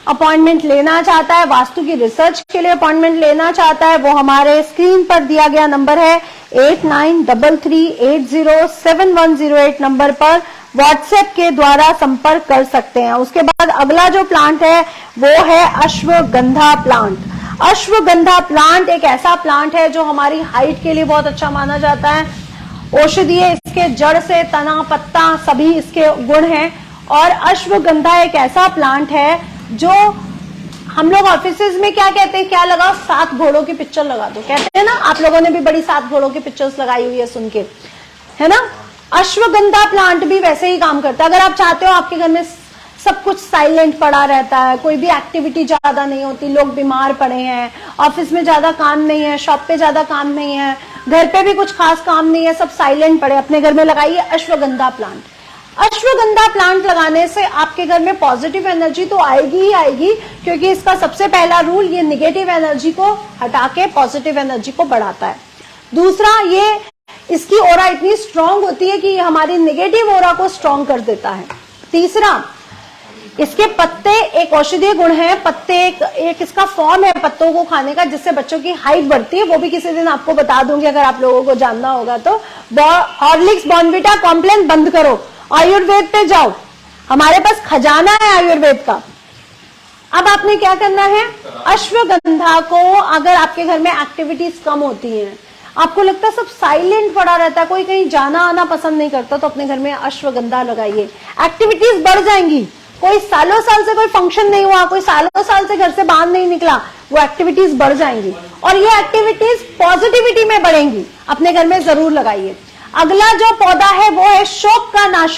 अपॉइंटमेंट लेना चाहता है, वास्तु की रिसर्च के लिए अपॉइंटमेंट लेना चाहता है, वो हमारे स्क्रीन पर दिया गया नंबर है 8933807108 नंबर पर व्हाट्सएप के द्वारा संपर्क कर सकते हैं। उसके बाद अगला जो प्लांट है वो है अश्वगंधा प्लांट। अश्वगंधा प्लांट एक ऐसा प्लांट है जो हमारी हाइट के लिए बहुत अच्छा माना जाता है। औषधीय इसके जड़ से तना पत्ता सभी इसके गुण हैं। और अश्वगंधा एक ऐसा प्लांट है जो हम लोग ऑफिसेज में क्या कहते हैं, क्या लगाओ, 7 घोड़ों की पिक्चर लगा दो, कहते हैं ना। आप लोगों ने भी बड़ी 7 घोड़ों की पिक्चर्स लगाई हुई है सुन के, है ना। अश्वगंधा प्लांट भी वैसे ही काम करता है। अगर आप चाहते हो आपके घर में सब कुछ साइलेंट पड़ा रहता है, कोई भी एक्टिविटी ज्यादा नहीं होती, लोग बीमार पड़े हैं, ऑफिस में ज्यादा काम नहीं है, शॉप पे ज्यादा काम नहीं है, घर पे भी कुछ खास काम नहीं है, सब साइलेंट पड़े, अपने घर में लगाइए अश्वगंधा प्लांट। अश्वगंधा प्लांट लगाने से आपके घर में पॉजिटिव एनर्जी तो आएगी ही आएगी, क्योंकि इसका सबसे पहला रूल ये नेगेटिव एनर्जी को हटा के पॉजिटिव एनर्जी को बढ़ाता है। दूसरा, ये इसकी ऑरा इतनी स्ट्रांग होती है कि ये हमारी नेगेटिव ऑरा को स्ट्रांग कर देता है। तीसरा, इसके पत्ते एक औषधीय गुण है। पत्ते एक इसका फॉर्म है पत्तों को खाने का, जिससे बच्चों की हाइट बढ़ती है। वो भी किसी दिन आपको बता दूंगी अगर आप लोगों को जानना होगा तो। हॉर्लिक्स बॉर्नविटा कॉम्प्लेन बंद करो, आयुर्वेद पे जाओ, हमारे पास खजाना है आयुर्वेद का। अब आपने क्या करना है, अश्वगंधा को, अगर आपके घर में एक्टिविटीज कम होती हैं, आपको लगता है सब साइलेंट पड़ा रहता है, कोई कहीं जाना आना पसंद नहीं करता, तो अपने घर में अश्वगंधा लगाइए, एक्टिविटीज बढ़ जाएंगी। कोई सालों साल से कोई फंक्शन नहीं हुआ, कोई सालों साल से घर से बाहर नहीं निकला, वो एक्टिविटीज बढ़ जाएंगी और ये एक्टिविटीज पॉजिटिविटी में बढ़ेंगी। अपने घर में जरूर लगाइए। अगला जो पौधा है वो है शोक का नाशक।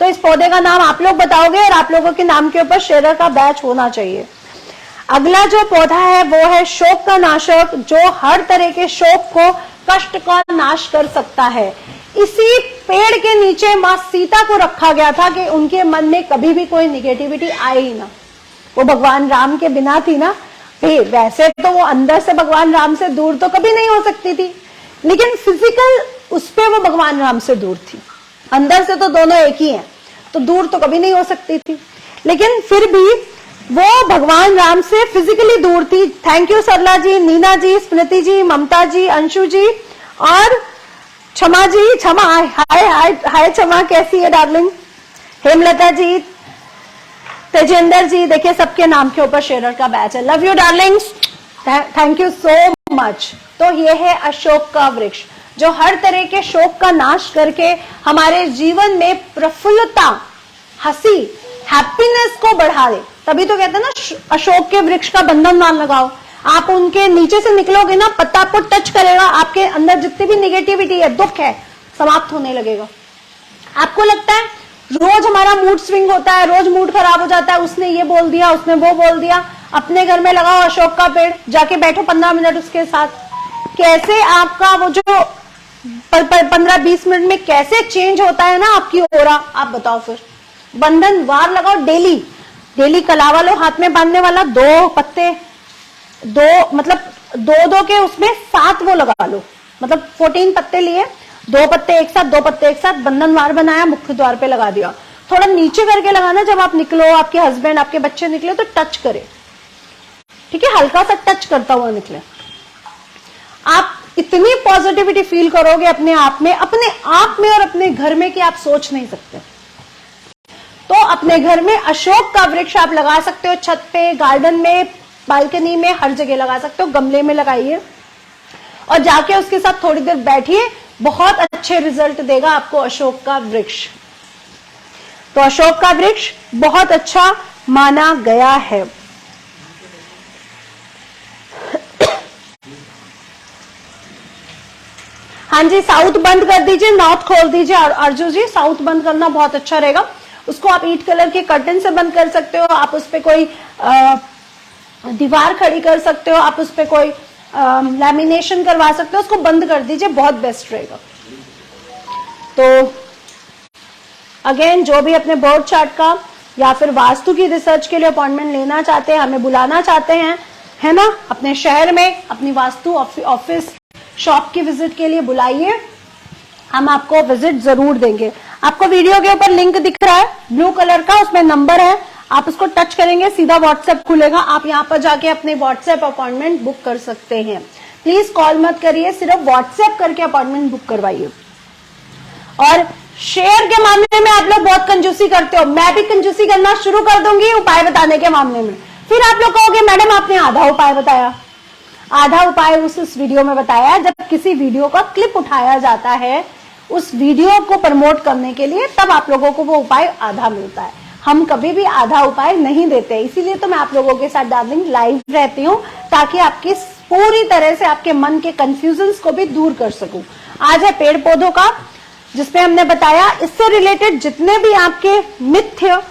तो इस पौधे का नाम आप लोग बताओगे और आप लोगों के नाम के ऊपर शेयर का बैच होना चाहिए। अगला जो पौधा है वो है शोक का नाशक, जो हर तरह के शोक को, कष्ट का नाश कर सकता है। इसी पेड़ के नीचे मां सीता को रखा गया था कि उनके मन में कभी भी कोई निगेटिविटी आए ही ना। वो भगवान राम के बिना थी ना। वैसे तो वो अंदर से भगवान राम से दूर तो कभी नहीं हो सकती थी, लेकिन फिजिकल उस पे वो भगवान राम से दूर थी। अंदर से तो दोनों एक ही हैं, तो दूर तो कभी नहीं हो सकती थी, लेकिन फिर भी वो भगवान राम से फिजिकली दूर थी। थैंक यू सरला जी, नीना जी, स्मृति जी, ममता जी, अंशु जी और क्षमा जी। क्षमा, हाय हाय हाय क्षमा, कैसी है डार्लिंग? हेमलता जी, तेजेंद्र जी, देखिए सबके नाम के ऊपर शेयर का बैच है। Love you Darling's, thank you so much. तो ये है अशोक का वृक्ष, जो हर तरह के शोक का नाश करके हमारे जीवन में प्रफुल्लता, हंसी, हैप्पीनेस को बढ़ा दे। तभी तो कहते हैं ना अशोक के वृक्ष का बंधन मान लगाओ। आप उनके नीचे से निकलोगे ना, पत्ता आपको टच करेगा, आपके अंदर जितनी भी निगेटिविटी है, दुख है, समाप्त होने लगेगा। आपको लगता है रोज हमारा मूड स्विंग होता है, रोज मूड खराब हो जाता है, उसने ये बोल दिया, उसने वो बोल दिया। अपने घर में लगाओ अशोक का पेड़, जाके बैठो 15 मिनट उसके साथ, कैसे आपका वो जो 15-20 मिनट में कैसे चेंज होता है ना आपकी ओरा, आप बताओ। फिर बंधन वार लगाओ, डेली डेली कलावा लो हाथ में बांधने वाला, 2 पत्ते, 2 मतलब 2 के उसमें 7 वो लगा लो, मतलब 14 पत्ते लिए, 2 पत्ते एक साथ, 2 पत्ते एक साथ, बंधन वार बनाया, मुख्य द्वार पे लगा दिया। थोड़ा नीचे करके लगाना, जब आप निकलो, आपके हस्बैंड, आपके बच्चे निकले तो टच करे, ठीक है, हल्का सा टच करता हुआ निकले। आप इतनी पॉजिटिविटी फील करोगे अपने आप में और अपने घर में कि आप सोच नहीं सकते। तो अपने घर में अशोक का वृक्ष आप लगा सकते हो, छत पे, गार्डन में, बालकनी में, हर जगह लगा सकते हो, गमले में लगाइए। और जाके उसके साथ थोड़ी देर बैठिए, बहुत अच्छे रिजल्ट देगा आपको अशोक का वृक्ष। तो अशोक का वृक्ष बहुत अच्छा माना गया है। हाँ जी, साउथ बंद कर दीजिए, नॉर्थ खोल दीजिए। अर्जुन जी, साउथ बंद करना बहुत अच्छा रहेगा। उसको आप ईट कलर के कर्टन से बंद कर सकते हो, आप उस पर कोई दीवार खड़ी कर सकते हो, आप उस पर कोई लैमिनेशन करवा सकते हो, उसको बंद कर दीजिए, बहुत बेस्ट रहेगा। तो अगेन, जो भी अपने बोर्ड चार्ट का या फिर वास्तु की रिसर्च के लिए अपॉइंटमेंट लेना चाहते हैं, हमें बुलाना चाहते हैं, है ना, अपने शहर में अपनी वास्तु ऑफिस शॉप की विजिट के लिए बुलाइए, हम आपको विजिट जरूर देंगे। आपको वीडियो के ऊपर लिंक दिख रहा है ब्लू कलर का, उसमें नंबर है, आप उसको टच करेंगे सीधा व्हाट्सएप खुलेगा, आप यहाँ पर जाके अपने व्हाट्सएप अपॉइंटमेंट बुक कर सकते हैं। प्लीज कॉल मत करिए, सिर्फ व्हाट्सएप करके अपॉइंटमेंट बुक करवाइए। और शेयर के मामले में आप लोग बहुत कंजूसी करते हो, मैं भी कंजूसी करना शुरू कर दूंगी उपाय बताने के मामले में। फिर आप लोग कहोगे मैडम आपने आधा उपाय बताया। आधा उपाय उस वीडियो में बताया, जब किसी वीडियो का क्लिप उठाया जाता है उस वीडियो को प्रमोट करने के लिए, तब आप लोगों को वो उपाय आधा मिलता है। हम कभी भी आधा उपाय नहीं देते, इसीलिए तो मैं आप लोगों के साथ डार्लिंग लाइव रहती हूँ, ताकि आपकी पूरी तरह से आपके मन के कंफ्यूजन्स को भी दूर कर सकूं। आज है पेड़ पौधों का, जिसपे हमने बताया इससे रिलेटेड जितने भी आपके मिथ्य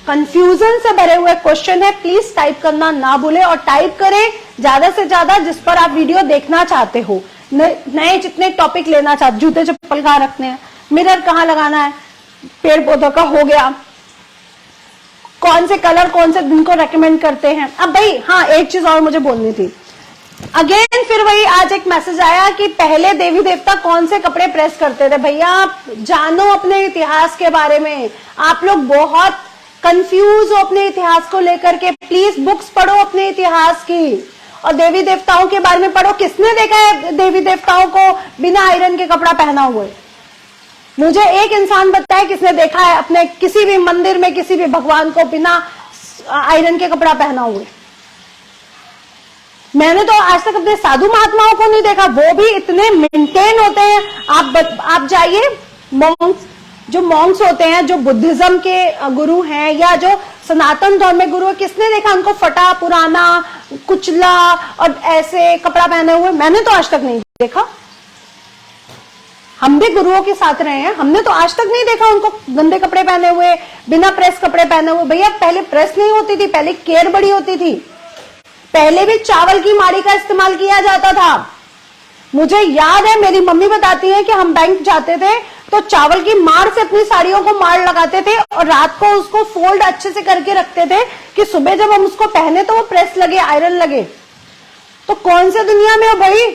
कंफ्यूजन से भरे हुए क्वेश्चन है, प्लीज टाइप करना ना भूले, और टाइप करें ज्यादा से ज्यादा जिस पर आप वीडियो देखना चाहते हो। नए जितने टॉपिक लेना चाहते, जूते चप्पल कहाँ रखने हैं, मिरर कहाँ लगाना है, पेड़ पौधों का हो गया, कौन से कलर कौन से दिन को रेकमेंड करते हैं। अब भाई हाँ, एक चीज और मुझे बोलनी थी। अगेन फिर वही आज एक मैसेज आया कि पहले देवी देवता कौन से कपड़े प्रेस करते थे। भैया आप जानो अपने इतिहास के बारे में, आप लोग बहुत कंफ्यूज हो अपने इतिहास को लेकर के। प्लीज बुक्स पढ़ो अपने इतिहास की, और देवी देवताओं के बारे में पढ़ो। किसने देखा है देवी देवताओं को बिना आयरन के कपड़ा पहना हुए? मुझे एक इंसान बताए किसने देखा है अपने किसी भी मंदिर में किसी भी भगवान को बिना आयरन के कपड़ा पहना हुए। मैंने तो आज तक अपने साधु महात्माओं को नहीं देखा, वो भी इतने मेंटेन होते हैं। आप जाइए, मॉन्क्स जो मॉन्क्स होते हैं, जो बुद्धिज्म के गुरु हैं या जो सनातन धर्म में गुरु है, किसने देखा उनको फटा पुराना कुचला और ऐसे कपड़ा पहने हुए? मैंने तो आज तक नहीं देखा। हम भी गुरुओं के साथ रहे हैं, हमने तो आज तक नहीं देखा उनको गंदे कपड़े पहने हुए, बिना प्रेस कपड़े पहने हुए। भैया पहले प्रेस नहीं होती थी, पहले केयर बड़ी होती थी, पहले भी चावल की माड़ी का इस्तेमाल किया जाता था। मुझे याद है, मेरी मम्मी बताती है कि हम बैंक जाते थे तो चावल की मार से अपनी साड़ियों को मार लगाते थे और रात को उसको फोल्ड अच्छे से करके रखते थे कि सुबह जब हम उसको पहने तो वो प्रेस लगे, आयरन लगे। तो कौन से दुनिया में हो भाई?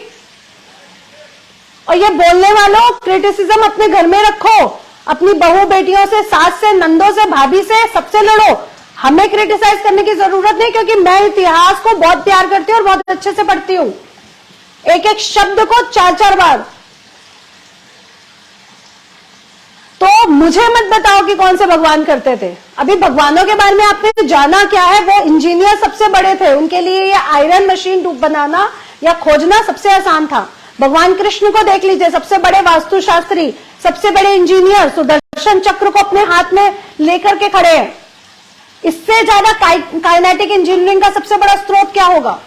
और ये बोलने वालों, क्रिटिसिज्म अपने घर में रखो, अपनी बहू बेटियों से, सास से, नंदों से, भाभी से, सबसे लड़ो। हमें क्रिटिसाइज करने की जरूरत नहीं, क्योंकि मैं इतिहास को बहुत प्यार करती हूँ और बहुत अच्छे से पढ़ती हूँ, एक एक शब्द को 4-4 बार। तो मुझे मत बताओ कि कौन से भगवान करते थे। अभी भगवानों के बारे में आपने जाना क्या है? वो इंजीनियर सबसे बड़े थे, उनके लिए ये आयरन मशीन बनाना या खोजना सबसे आसान था। भगवान कृष्ण को देख लीजिए, सबसे बड़े वास्तुशास्त्री, सबसे बड़े इंजीनियर, सुदर्शन चक्र को अपने हाथ में लेकर के खड़े हैं। इससे ज्यादा काइनेटिक इंजीनियरिंग का सबसे बड़ा स्रोत क्या होगा?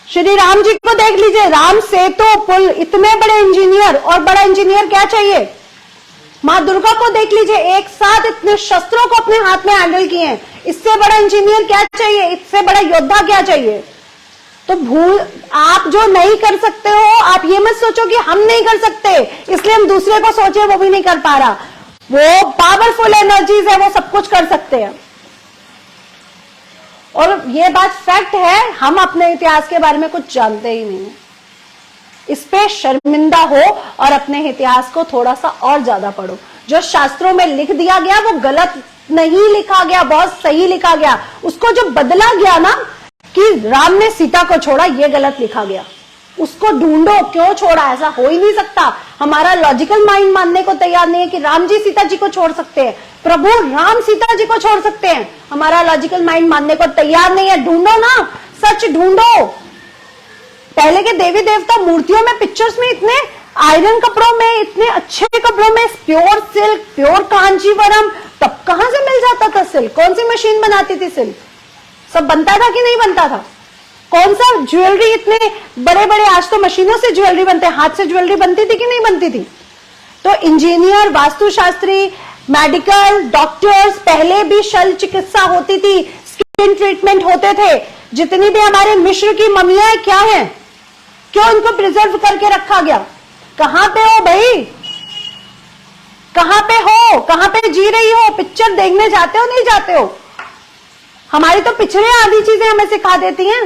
श्री राम जी को देख लीजिए, राम सेतु पुल, इतने बड़े इंजीनियर। और बड़ा इंजीनियर क्या चाहिए? मां दुर्गा को देख लीजिए, एक साथ इतने शस्त्रों को अपने हाथ में हैंडल किए हैं। इससे बड़ा इंजीनियर क्या चाहिए? इससे बड़ा योद्धा क्या चाहिए? तो आप जो नहीं कर सकते हो, आप ये मत सोचो कि हम नहीं कर सकते इसलिए हम दूसरे को सोचे वो भी नहीं कर पा रहा। वो पावरफुल एनर्जीज है, वो सब कुछ कर सकते हैं। और ये बात फैक्ट है, हम अपने इतिहास के बारे में कुछ जानते ही नहीं है। इस पे शर्मिंदा हो और अपने इतिहास को थोड़ा सा और ज्यादा पढ़ो। जो शास्त्रों में लिख दिया गया वो गलत नहीं लिखा गया, बहुत सही लिखा गया। उसको जो बदला गया ना कि राम ने सीता को छोड़ा, ये गलत लिखा गया। उसको ढूंढो, क्यों छोड़ा? ऐसा हो ही नहीं सकता। हमारा लॉजिकल माइंड मानने को तैयार नहीं है कि राम जी सीता जी को छोड़ सकते हैं, प्रभु राम सीता जी को छोड़ सकते हैं। हमारा लॉजिकल माइंड मानने को तैयार नहीं है। ढूंढो ना, सच ढूंढो। पहले के देवी देवता मूर्तियों में, पिक्चर्स में इतने आयरन कपड़ों में, इतने अच्छे कपड़ों में, प्योर सिल्क, प्योर कांजीवरम, तब कहां से मिल जाता था सिल्क? कौन सी मशीन बनाती थी सिल्क? सब बनता था कि नहीं बनता था? कौन सा ज्वेलरी, इतने बड़े बड़े, आज तो मशीनों से ज्वेलरी बनते हैं, हाथ से ज्वेलरी बनती थी कि नहीं बनती थी? तो इंजीनियर, वास्तुशास्त्री, मेडिकल, डॉक्टर्स, पहले भी शल्य चिकित्सा होती थी, स्किन ट्रीटमेंट होते थे। जितनी भी हमारे मिस्र की ममियां क्या हैं, क्यों इनको प्रिजर्व करके रखा गया? कहां पे हो भाई? कहां पे हो? कहां पे जी रही हो? पिक्चर देखने जाते हो नहीं जाते हो? हमारी तो पिछड़े आधी चीजें हमें सिखा देती हैं।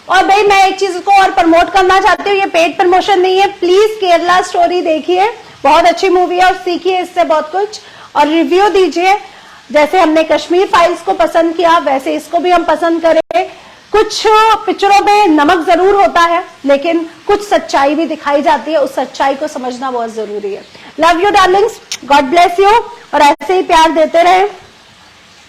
और भाई मैं एक चीज को और प्रमोट करना चाहती हूँ, ये पेड प्रमोशन नहीं है, प्लीज केरला स्टोरी देखिए, बहुत अच्छी मूवी है और सीखिए इससे बहुत कुछ, और रिव्यू दीजिए। जैसे हमने कश्मीर फाइल्स को पसंद किया वैसे इसको भी हम पसंद करें। कुछ पिक्चरों में नमक जरूर होता है, लेकिन कुछ सच्चाई भी दिखाई जाती है, उस सच्चाई को समझना बहुत जरूरी है। Love you Darling's, God bless you, और ऐसे ही प्यार देते रहें।